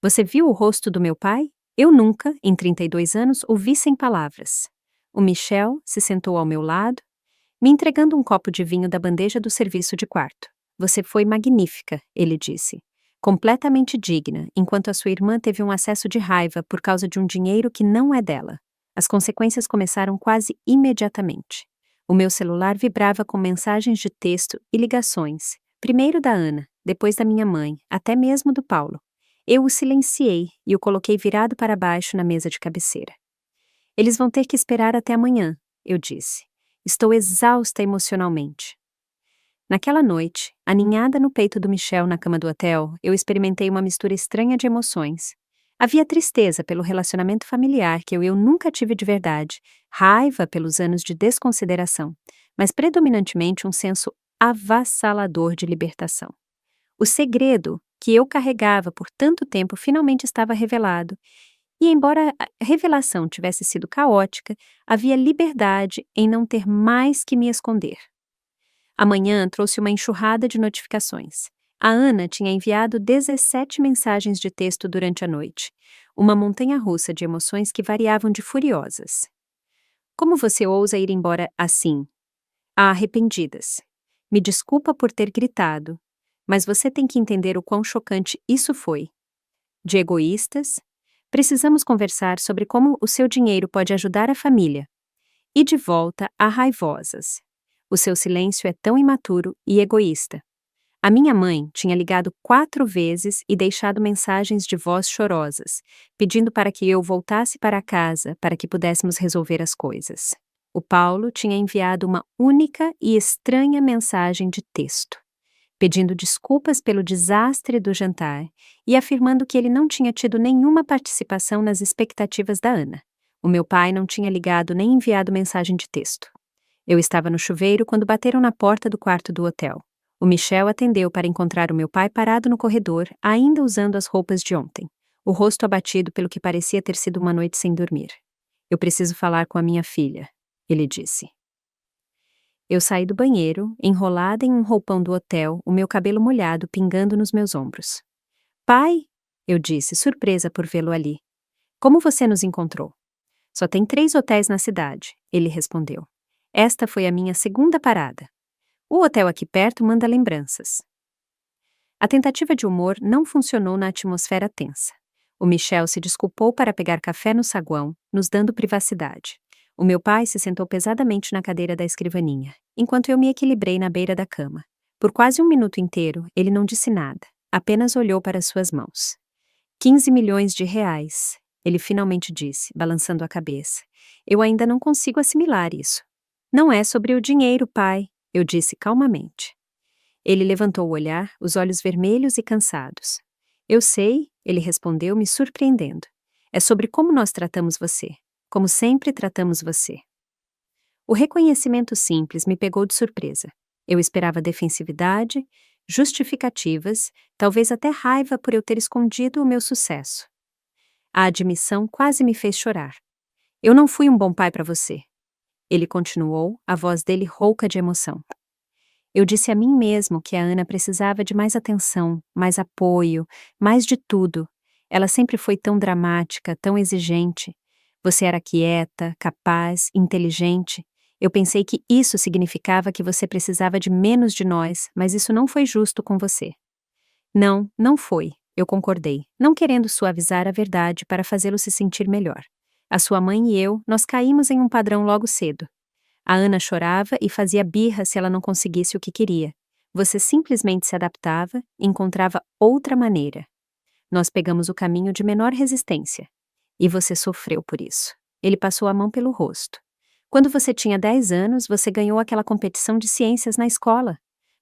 Você viu o rosto do meu pai? Eu nunca, em 32 anos, o vi sem palavras. O Michel se sentou ao meu lado, me entregando um copo de vinho da bandeja do serviço de quarto. Você foi magnífica, ele disse. Completamente digna, enquanto a sua irmã teve um acesso de raiva por causa de um dinheiro que não é dela. As consequências começaram quase imediatamente. O meu celular vibrava com mensagens de texto e ligações, primeiro da Ana, depois da minha mãe, até mesmo do Paulo. Eu o silenciei e o coloquei virado para baixo na mesa de cabeceira. Eles vão ter que esperar até amanhã, eu disse. Estou exausta emocionalmente. Naquela noite, aninhada no peito do Michel na cama do hotel, eu experimentei uma mistura estranha de emoções. Havia tristeza pelo relacionamento familiar que eu nunca tive de verdade, raiva pelos anos de desconsideração, mas predominantemente um senso avassalador de libertação. O segredo que eu carregava por tanto tempo finalmente estava revelado, e embora a revelação tivesse sido caótica, havia liberdade em não ter mais que me esconder. Amanhã trouxe uma enxurrada de notificações. A Ana tinha enviado 17 mensagens de texto durante a noite, uma montanha-russa de emoções que variavam de furiosas. Como você ousa ir embora assim? Arrependidas. Me desculpa por ter gritado, mas você tem que entender o quão chocante isso foi. De egoístas, precisamos conversar sobre como o seu dinheiro pode ajudar a família. E de volta a raivosas. O seu silêncio é tão imaturo e egoísta. A minha mãe tinha ligado 4 vezes e deixado mensagens de voz chorosas, pedindo para que eu voltasse para casa para que pudéssemos resolver as coisas. O Paulo tinha enviado uma única e estranha mensagem de texto, pedindo desculpas pelo desastre do jantar e afirmando que ele não tinha tido nenhuma participação nas expectativas da Ana. O meu pai não tinha ligado nem enviado mensagem de texto. Eu estava no chuveiro quando bateram na porta do quarto do hotel. O Michel atendeu para encontrar o meu pai parado no corredor, ainda usando as roupas de ontem, o rosto abatido pelo que parecia ter sido uma noite sem dormir. Eu preciso falar com a minha filha, ele disse. Eu saí do banheiro, enrolada em um roupão do hotel, o meu cabelo molhado pingando nos meus ombros. Pai, eu disse, surpresa por vê-lo ali. Como você nos encontrou? Só tem 3 hotéis na cidade, ele respondeu. Esta foi a minha segunda parada. O hotel aqui perto manda lembranças. A tentativa de humor não funcionou na atmosfera tensa. O Michel se desculpou para pegar café no saguão, nos dando privacidade. O meu pai se sentou pesadamente na cadeira da escrivaninha, enquanto eu me equilibrei na beira da cama. Por quase 1 minuto inteiro, ele não disse nada, apenas olhou para suas mãos. 15 milhões de reais, ele finalmente disse, balançando a cabeça. Eu ainda não consigo assimilar isso. Não é sobre o dinheiro, pai, eu disse calmamente. Ele levantou o olhar, os olhos vermelhos e cansados. Eu sei, ele respondeu, me surpreendendo. É sobre como nós tratamos você, como sempre tratamos você. O reconhecimento simples me pegou de surpresa. Eu esperava defensividade, justificativas, talvez até raiva por eu ter escondido o meu sucesso. A admissão quase me fez chorar. Eu não fui um bom pai para você. Ele continuou, a voz dele rouca de emoção. Eu disse a mim mesmo que a Ana precisava de mais atenção, mais apoio, mais de tudo. Ela sempre foi tão dramática, tão exigente. Você era quieta, capaz, inteligente. Eu pensei que isso significava que você precisava de menos de nós, mas isso não foi justo com você. Não, não foi, eu concordei, não querendo suavizar a verdade para fazê-lo se sentir melhor. A sua mãe e eu, nós caímos em um padrão logo cedo. A Ana chorava e fazia birra se ela não conseguisse o que queria. Você simplesmente se adaptava e encontrava outra maneira. Nós pegamos o caminho de menor resistência. E você sofreu por isso. Ele passou a mão pelo rosto. Quando você tinha 10 anos, você ganhou aquela competição de ciências na escola.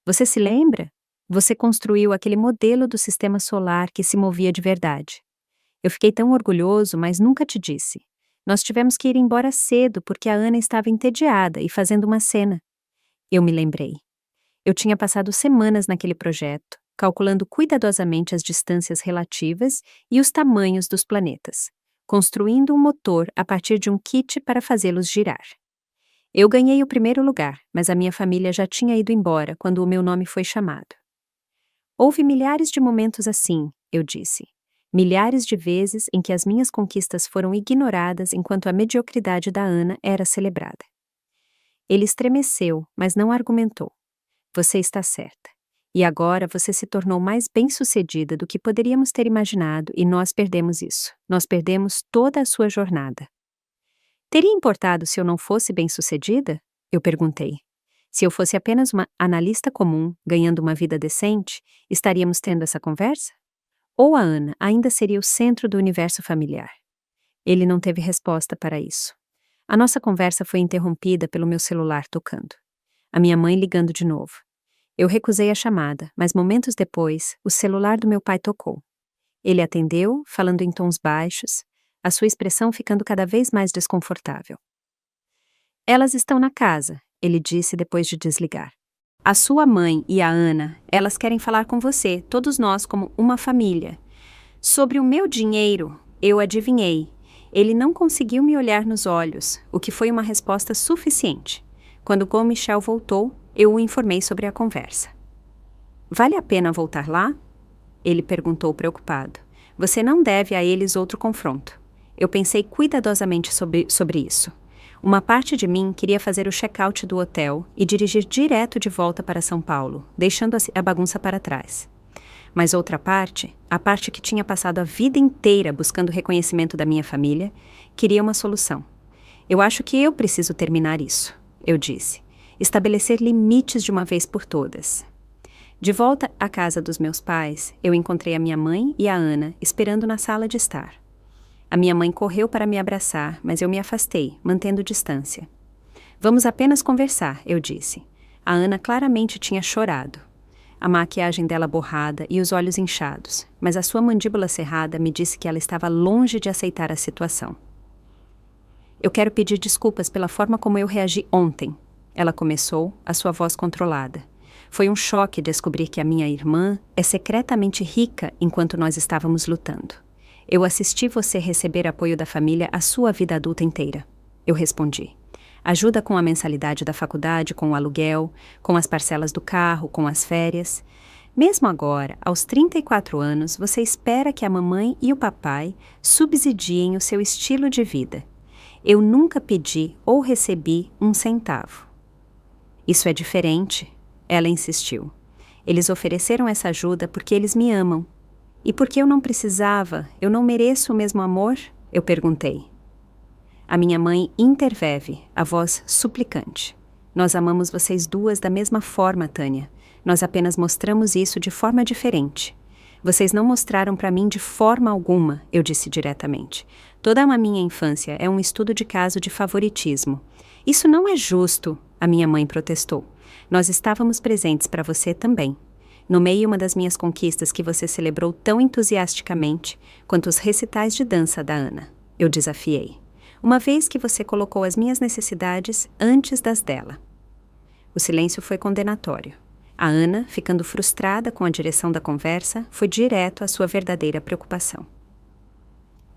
Você se lembra? Você construiu aquele modelo do sistema solar que se movia de verdade. Eu fiquei tão orgulhoso, mas nunca te disse. Nós tivemos que ir embora cedo porque a Ana estava entediada e fazendo uma cena. Eu me lembrei. Eu tinha passado semanas naquele projeto, calculando cuidadosamente as distâncias relativas e os tamanhos dos planetas, construindo um motor a partir de um kit para fazê-los girar. Eu ganhei o primeiro lugar, mas a minha família já tinha ido embora quando o meu nome foi chamado. Houve milhares de momentos assim, eu disse. Milhares de vezes em que as minhas conquistas foram ignoradas enquanto a mediocridade da Ana era celebrada. Ele estremeceu, mas não argumentou. Você está certa. E agora você se tornou mais bem-sucedida do que poderíamos ter imaginado e nós perdemos isso. Nós perdemos toda a sua jornada. Teria importado se eu não fosse bem-sucedida? Eu perguntei. Se eu fosse apenas uma analista comum, ganhando uma vida decente, estaríamos tendo essa conversa? Ou a Ana ainda seria o centro do universo familiar? Ele não teve resposta para isso. A nossa conversa foi interrompida pelo meu celular tocando. A minha mãe ligando de novo. Eu recusei a chamada, mas momentos depois, o celular do meu pai tocou. Ele atendeu, falando em tons baixos, a sua expressão ficando cada vez mais desconfortável. Elas estão na casa, ele disse depois de desligar. A sua mãe e a Ana, elas querem falar com você, todos nós como uma família. Sobre o meu dinheiro, eu adivinhei. Ele não conseguiu me olhar nos olhos, o que foi uma resposta suficiente. Quando Gom Michel voltou, eu o informei sobre a conversa. Vale a pena voltar lá? Ele perguntou preocupado. Você não deve a eles outro confronto. Eu pensei cuidadosamente sobre isso. Uma parte de mim queria fazer o check-out do hotel e dirigir direto de volta para São Paulo, deixando a bagunça para trás. Mas outra parte, a parte que tinha passado a vida inteira buscando o reconhecimento da minha família, queria uma solução. Eu acho que eu preciso terminar isso, eu disse. Estabelecer limites de uma vez por todas. De volta à casa dos meus pais, eu encontrei a minha mãe e a Ana esperando na sala de estar. A minha mãe correu para me abraçar, mas eu me afastei, mantendo distância. Vamos apenas conversar, eu disse. A Ana claramente tinha chorado. A maquiagem dela borrada e os olhos inchados, mas a sua mandíbula cerrada me disse que ela estava longe de aceitar a situação. Eu quero pedir desculpas pela forma como eu reagi ontem. Ela começou, a sua voz controlada. Foi um choque descobrir que a minha irmã é secretamente rica enquanto nós estávamos lutando. Eu assisti você receber apoio da família a sua vida adulta inteira. Eu respondi. Ajuda com a mensalidade da faculdade, com o aluguel, com as parcelas do carro, com as férias. Mesmo agora, aos 34 anos, você espera que a mamãe e o papai subsidiem o seu estilo de vida. Eu nunca pedi ou recebi um centavo. Isso é diferente, ela insistiu. Eles ofereceram essa ajuda porque eles me amam. E porque eu não precisava, eu não mereço o mesmo amor? Eu perguntei. A minha mãe interveve, a voz suplicante. Nós amamos vocês duas da mesma forma, Tânia. Nós apenas mostramos isso de forma diferente. Vocês não mostraram para mim de forma alguma, eu disse diretamente. Toda a minha infância é um estudo de caso de favoritismo. Isso não é justo, a minha mãe protestou. Nós estávamos presentes para você também. Nomeie uma das minhas conquistas que você celebrou tão entusiasticamente quanto os recitais de dança da Ana. Eu desafiei. Uma vez que você colocou as minhas necessidades antes das dela. O silêncio foi condenatório. A Ana, ficando frustrada com a direção da conversa, foi direto à sua verdadeira preocupação.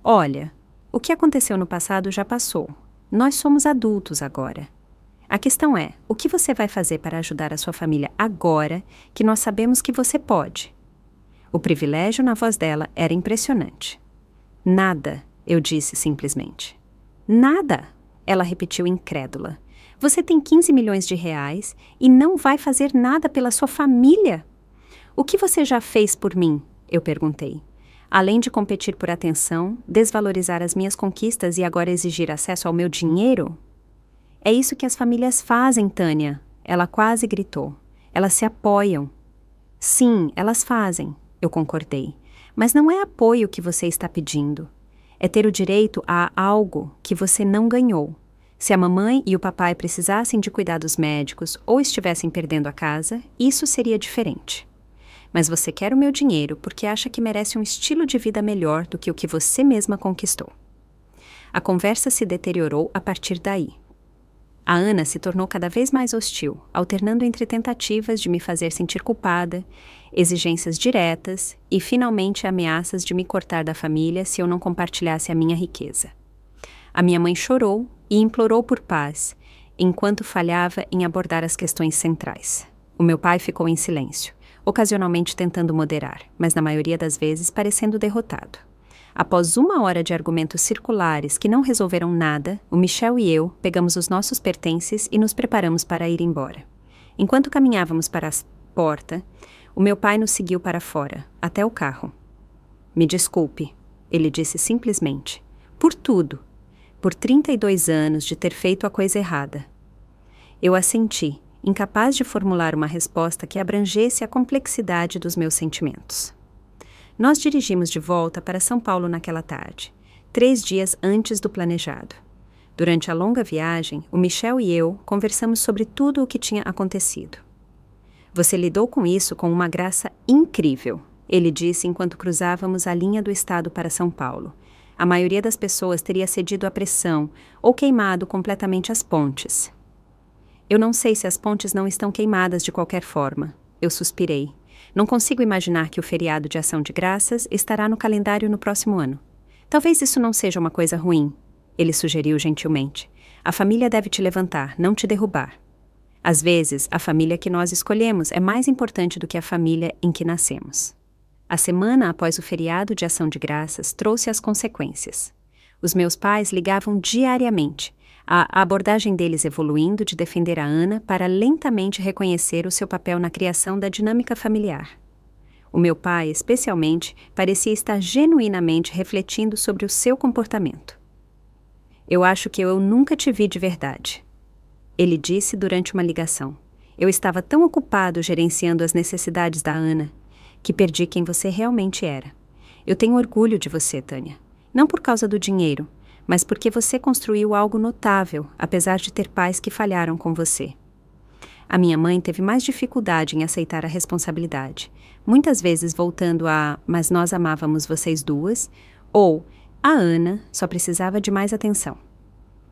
Olha, o que aconteceu no passado já passou. Nós somos adultos agora. A questão é, o que você vai fazer para ajudar a sua família agora que nós sabemos que você pode? O privilégio na voz dela era impressionante. Nada, eu disse simplesmente. Nada, ela repetiu incrédula. Você tem 15 milhões de reais e não vai fazer nada pela sua família? O que você já fez por mim? Eu perguntei. Além de competir por atenção, desvalorizar as minhas conquistas e agora exigir acesso ao meu dinheiro? É isso que as famílias fazem, Tânia. Ela quase gritou. Elas se apoiam. Sim, elas fazem, eu concordei. Mas não é apoio que você está pedindo. É ter o direito a algo que você não ganhou. Se a mamãe e o papai precisassem de cuidados médicos ou estivessem perdendo a casa, isso seria diferente. mas você quer o meu dinheiro porque acha que merece um estilo de vida melhor do que o que você mesma conquistou. A conversa se deteriorou a partir daí. A Ana se tornou cada vez mais hostil, alternando entre tentativas de me fazer sentir culpada, exigências diretas e, finalmente, ameaças de me cortar da família se eu não compartilhasse a minha riqueza. A minha mãe chorou e implorou por paz, enquanto falhava em abordar as questões centrais. O meu pai ficou em silêncio, ocasionalmente tentando moderar, mas na maioria das vezes parecendo derrotado. Após 1 hora de argumentos circulares que não resolveram nada, o Michel e eu pegamos os nossos pertences e nos preparamos para ir embora. Enquanto caminhávamos para a porta, o meu pai nos seguiu para fora, até o carro. Me desculpe, ele disse simplesmente, por tudo, por 32 anos de ter feito a coisa errada. Eu assenti, incapaz de formular uma resposta que abrangesse a complexidade dos meus sentimentos. Nós dirigimos de volta para São Paulo naquela tarde, 3 dias antes do planejado. Durante a longa viagem, o Michel e eu conversamos sobre tudo o que tinha acontecido. Você lidou com isso com uma graça incrível, ele disse enquanto cruzávamos a linha do estado para São Paulo. A maioria das pessoas teria cedido à pressão ou queimado completamente as pontes. Eu não sei se as pontes não estão queimadas de qualquer forma. Eu suspirei. Não consigo imaginar que o feriado de Ação de Graças estará no calendário no próximo ano. Talvez isso não seja uma coisa ruim, ele sugeriu gentilmente. A família deve te levantar, não te derrubar. Às vezes, a família que nós escolhemos é mais importante do que a família em que nascemos. A semana após o feriado de Ação de Graças trouxe as consequências. Os meus pais ligavam diariamente, a abordagem deles evoluindo de defender a Ana para lentamente reconhecer o seu papel na criação da dinâmica familiar. O meu pai, especialmente, parecia estar genuinamente refletindo sobre o seu comportamento. Eu acho que eu nunca te vi de verdade, ele disse durante uma ligação. Eu estava tão ocupado gerenciando as necessidades da Ana, que perdi quem você realmente era. Eu tenho orgulho de você, Tânia. Não por causa do dinheiro, mas porque você construiu algo notável, apesar de ter pais que falharam com você. A minha mãe teve mais dificuldade em aceitar a responsabilidade, muitas vezes voltando a "mas nós amávamos vocês duas", ou "a Ana só precisava de mais atenção".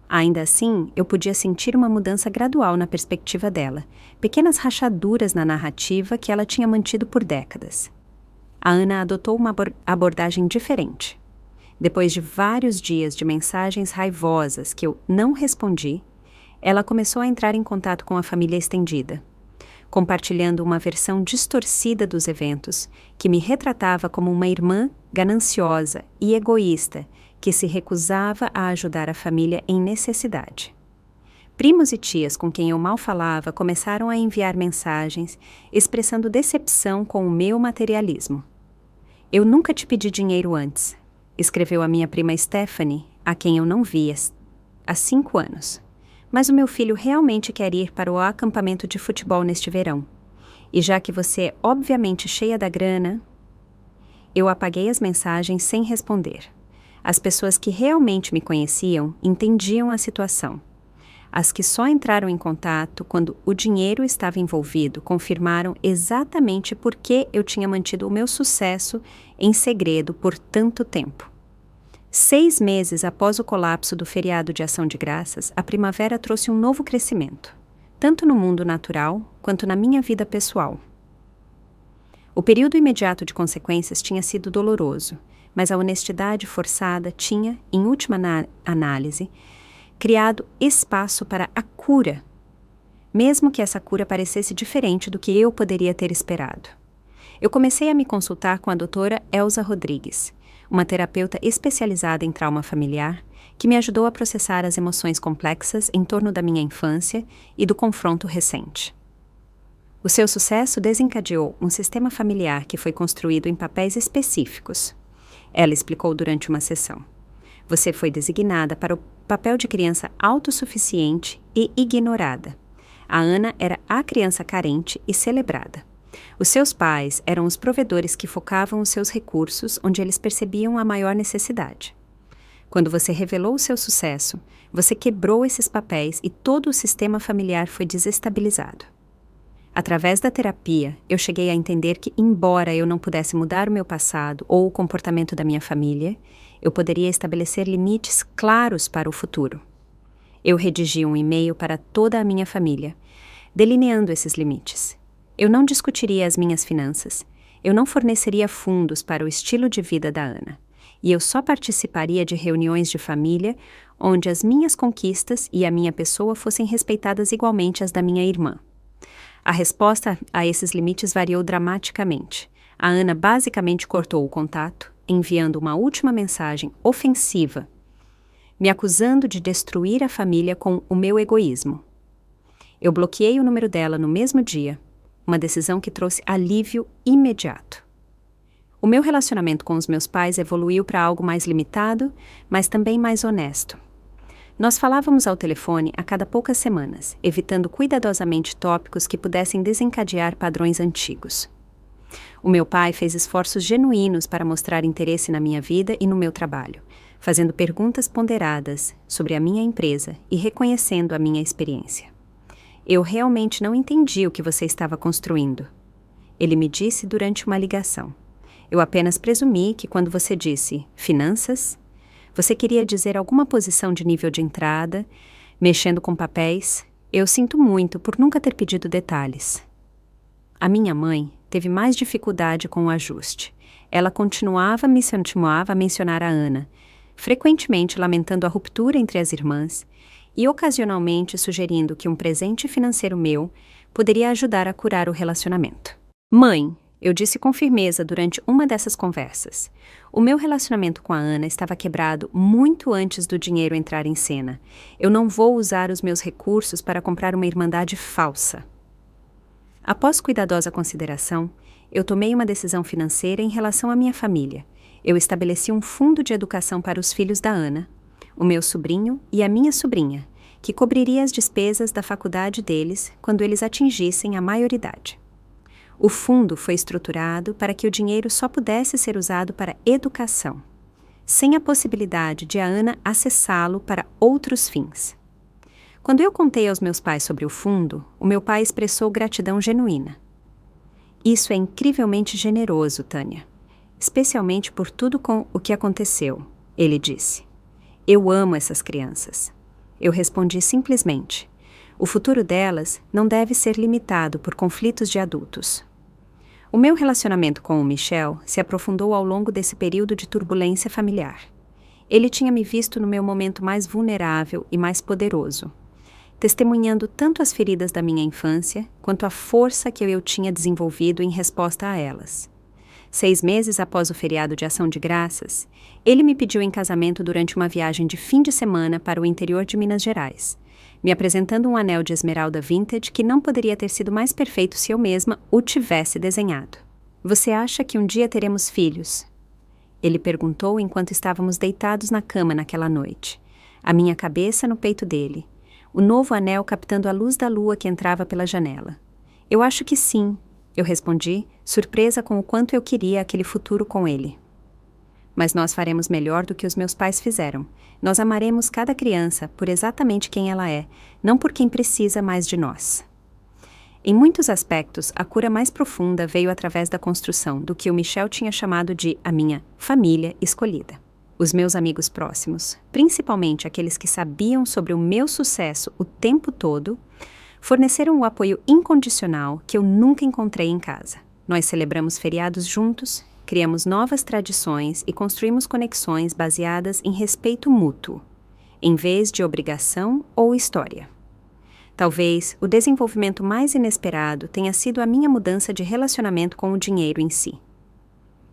Ainda assim, eu podia sentir uma mudança gradual na perspectiva dela, pequenas rachaduras na narrativa que ela tinha mantido por décadas. A Ana adotou uma abordagem diferente. Depois de vários dias de mensagens raivosas que eu não respondi, ela começou a entrar em contato com a família estendida, compartilhando uma versão distorcida dos eventos que me retratava como uma irmã gananciosa e egoísta que se recusava a ajudar a família em necessidade. Primos e tias com quem eu mal falava começaram a enviar mensagens expressando decepção com o meu materialismo. Eu nunca te pedi dinheiro antes, escreveu a minha prima Stephanie, a quem eu não via há 5 anos. Mas o meu filho realmente quer ir para o acampamento de futebol neste verão. E já que você é obviamente cheia da grana... Eu apaguei as mensagens sem responder. As pessoas que realmente me conheciam entendiam a situação. As que só entraram em contato quando o dinheiro estava envolvido confirmaram exatamente por que eu tinha mantido o meu sucesso em segredo por tanto tempo. 6 meses após o colapso do feriado de Ação de Graças, a primavera trouxe um novo crescimento, tanto no mundo natural quanto na minha vida pessoal. O período imediato de consequências tinha sido doloroso, mas a honestidade forçada tinha, em última análise, criado espaço para a cura, mesmo que essa cura parecesse diferente do que eu poderia ter esperado. Eu comecei a me consultar com a doutora Elza Rodrigues, uma terapeuta especializada em trauma familiar, que me ajudou a processar as emoções complexas em torno da minha infância e do confronto recente. O seu sucesso desencadeou um sistema familiar que foi construído em papéis específicos. Ela explicou durante uma sessão. Você foi designada para o papel de criança autossuficiente e ignorada. A Ana era a criança carente e celebrada. Os seus pais eram os provedores que focavam os seus recursos onde eles percebiam a maior necessidade. Quando você revelou o seu sucesso, você quebrou esses papéis e todo o sistema familiar foi desestabilizado. Através da terapia, eu cheguei a entender que, embora eu não pudesse mudar o meu passado ou o comportamento da minha família, eu poderia estabelecer limites claros para o futuro. Eu redigi um e-mail para toda a minha família, delineando esses limites. Eu não discutiria as minhas finanças, eu não forneceria fundos para o estilo de vida da Ana, e eu só participaria de reuniões de família onde as minhas conquistas e a minha pessoa fossem respeitadas igualmente às da minha irmã. A resposta a esses limites variou dramaticamente. A Ana basicamente cortou o contato, enviando uma última mensagem ofensiva, me acusando de destruir a família com o meu egoísmo. Eu bloqueei o número dela no mesmo dia, uma decisão que trouxe alívio imediato. O meu relacionamento com os meus pais evoluiu para algo mais limitado, mas também mais honesto. Nós falávamos ao telefone a cada poucas semanas, evitando cuidadosamente tópicos que pudessem desencadear padrões antigos. O meu pai fez esforços genuínos para mostrar interesse na minha vida e no meu trabalho, fazendo perguntas ponderadas sobre a minha empresa e reconhecendo a minha experiência. Eu realmente não entendi o que você estava construindo. Ele me disse durante uma ligação. Eu apenas presumi que quando você disse finanças, você queria dizer alguma posição de nível de entrada, mexendo com papéis. Eu sinto muito por nunca ter pedido detalhes. A minha mãe teve mais dificuldade com o ajuste. Ela continuava a mencionar a Ana, frequentemente lamentando a ruptura entre as irmãs e ocasionalmente sugerindo que um presente financeiro meu poderia ajudar a curar o relacionamento. Mãe, eu disse com firmeza durante uma dessas conversas. O meu relacionamento com a Ana estava quebrado muito antes do dinheiro entrar em cena. Eu não vou usar os meus recursos para comprar uma irmandade falsa. Após cuidadosa consideração, eu tomei uma decisão financeira em relação à minha família. Eu estabeleci um fundo de educação para os filhos da Ana, o meu sobrinho e a minha sobrinha, que cobriria as despesas da faculdade deles quando eles atingissem a maioridade. O fundo foi estruturado para que o dinheiro só pudesse ser usado para educação, sem a possibilidade de a Ana acessá-lo para outros fins. Quando eu contei aos meus pais sobre o fundo, o meu pai expressou gratidão genuína. Isso é incrivelmente generoso, Tânia, especialmente por tudo com o que aconteceu, ele disse. Eu amo essas crianças. Eu respondi simplesmente. O futuro delas não deve ser limitado por conflitos de adultos. O meu relacionamento com o Michel se aprofundou ao longo desse período de turbulência familiar. Ele tinha me visto no meu momento mais vulnerável e mais poderoso, testemunhando tanto as feridas da minha infância quanto a força que eu tinha desenvolvido em resposta a elas. 6 meses após o feriado de Ação de Graças, ele me pediu em casamento durante uma viagem de fim de semana para o interior de Minas Gerais, me apresentando um anel de esmeralda vintage que não poderia ter sido mais perfeito se eu mesma o tivesse desenhado. Você acha que um dia teremos filhos? Ele perguntou enquanto estávamos deitados na cama naquela noite, a minha cabeça no peito dele, o novo anel captando a luz da lua que entrava pela janela. Eu acho que sim, eu respondi, surpresa com o quanto eu queria aquele futuro com ele. Mas nós faremos melhor do que os meus pais fizeram. Nós amaremos cada criança por exatamente quem ela é, não por quem precisa mais de nós. Em muitos aspectos, a cura mais profunda veio através da construção do que o Michel tinha chamado de a minha família escolhida. Os meus amigos próximos, principalmente aqueles que sabiam sobre o meu sucesso o tempo todo, forneceram o apoio incondicional que eu nunca encontrei em casa. Nós celebramos feriados juntos, criamos novas tradições e construímos conexões baseadas em respeito mútuo, em vez de obrigação ou história. Talvez o desenvolvimento mais inesperado tenha sido a minha mudança de relacionamento com o dinheiro em si.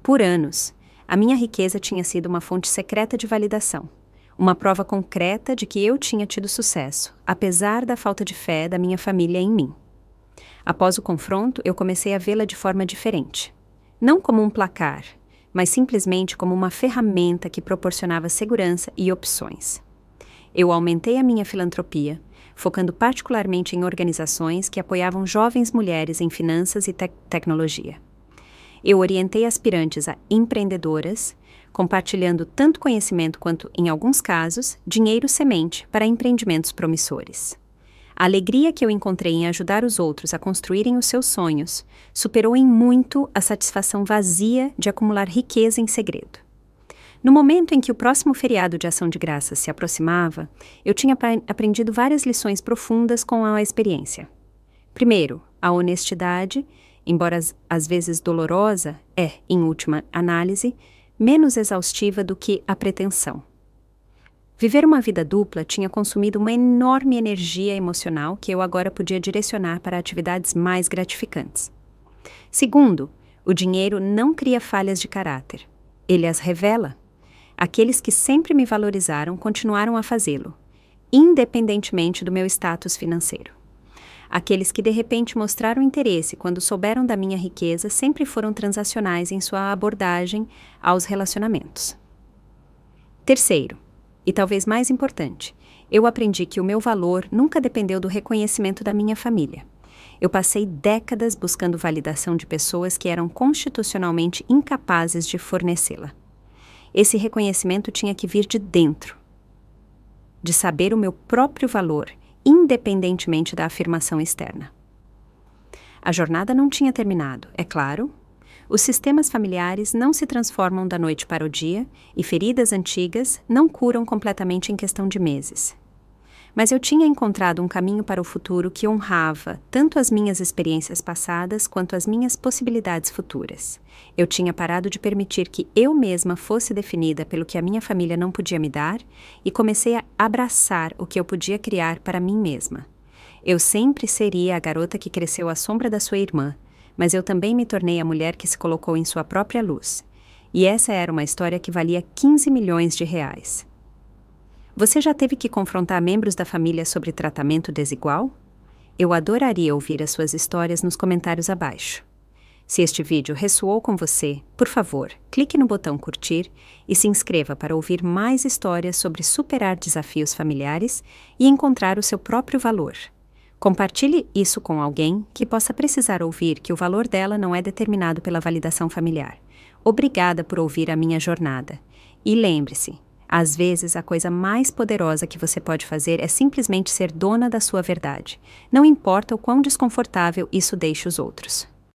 Por anos, a minha riqueza tinha sido uma fonte secreta de validação, uma prova concreta de que eu tinha tido sucesso, apesar da falta de fé da minha família em mim. Após o confronto, eu comecei a vê-la de forma diferente. Não como um placar, mas simplesmente como uma ferramenta que proporcionava segurança e opções. Eu aumentei a minha filantropia, focando particularmente em organizações que apoiavam jovens mulheres em finanças e tecnologia. Eu orientei aspirantes a empreendedoras, compartilhando tanto conhecimento quanto, em alguns casos, dinheiro semente para empreendimentos promissores. A alegria que eu encontrei em ajudar os outros a construírem os seus sonhos superou em muito a satisfação vazia de acumular riqueza em segredo. No momento em que o próximo feriado de Ação de Graças se aproximava, eu tinha aprendido várias lições profundas com a experiência. Primeiro, a honestidade, embora às vezes dolorosa, é, em última análise, menos exaustiva do que a pretensão. Viver uma vida dupla tinha consumido uma enorme energia emocional que eu agora podia direcionar para atividades mais gratificantes. Segundo, o dinheiro não cria falhas de caráter. Ele as revela. Aqueles que sempre me valorizaram continuaram a fazê-lo, independentemente do meu status financeiro. Aqueles que de repente mostraram interesse quando souberam da minha riqueza sempre foram transacionais em sua abordagem aos relacionamentos. Terceiro, e talvez mais importante, eu aprendi que o meu valor nunca dependeu do reconhecimento da minha família. Eu passei décadas buscando validação de pessoas que eram constitucionalmente incapazes de fornecê-la. Esse reconhecimento tinha que vir de dentro, de saber o meu próprio valor, independentemente da afirmação externa. A jornada não tinha terminado, é claro. Os sistemas familiares não se transformam da noite para o dia e feridas antigas não curam completamente em questão de meses. Mas eu tinha encontrado um caminho para o futuro que honrava tanto as minhas experiências passadas quanto as minhas possibilidades futuras. Eu tinha parado de permitir que eu mesma fosse definida pelo que a minha família não podia me dar e comecei a abraçar o que eu podia criar para mim mesma. Eu sempre seria a garota que cresceu à sombra da sua irmã, mas eu também me tornei a mulher que se colocou em sua própria luz. E essa era uma história que valia 15 milhões de reais. Você já teve que confrontar membros da família sobre tratamento desigual? Eu adoraria ouvir as suas histórias nos comentários abaixo. Se este vídeo ressoou com você, por favor, clique no botão curtir e se inscreva para ouvir mais histórias sobre superar desafios familiares e encontrar o seu próprio valor. Compartilhe isso com alguém que possa precisar ouvir que o valor dela não é determinado pela validação familiar. Obrigada por ouvir a minha jornada. E lembre-se, às vezes a coisa mais poderosa que você pode fazer é simplesmente ser dona da sua verdade. Não importa o quão desconfortável isso deixe os outros.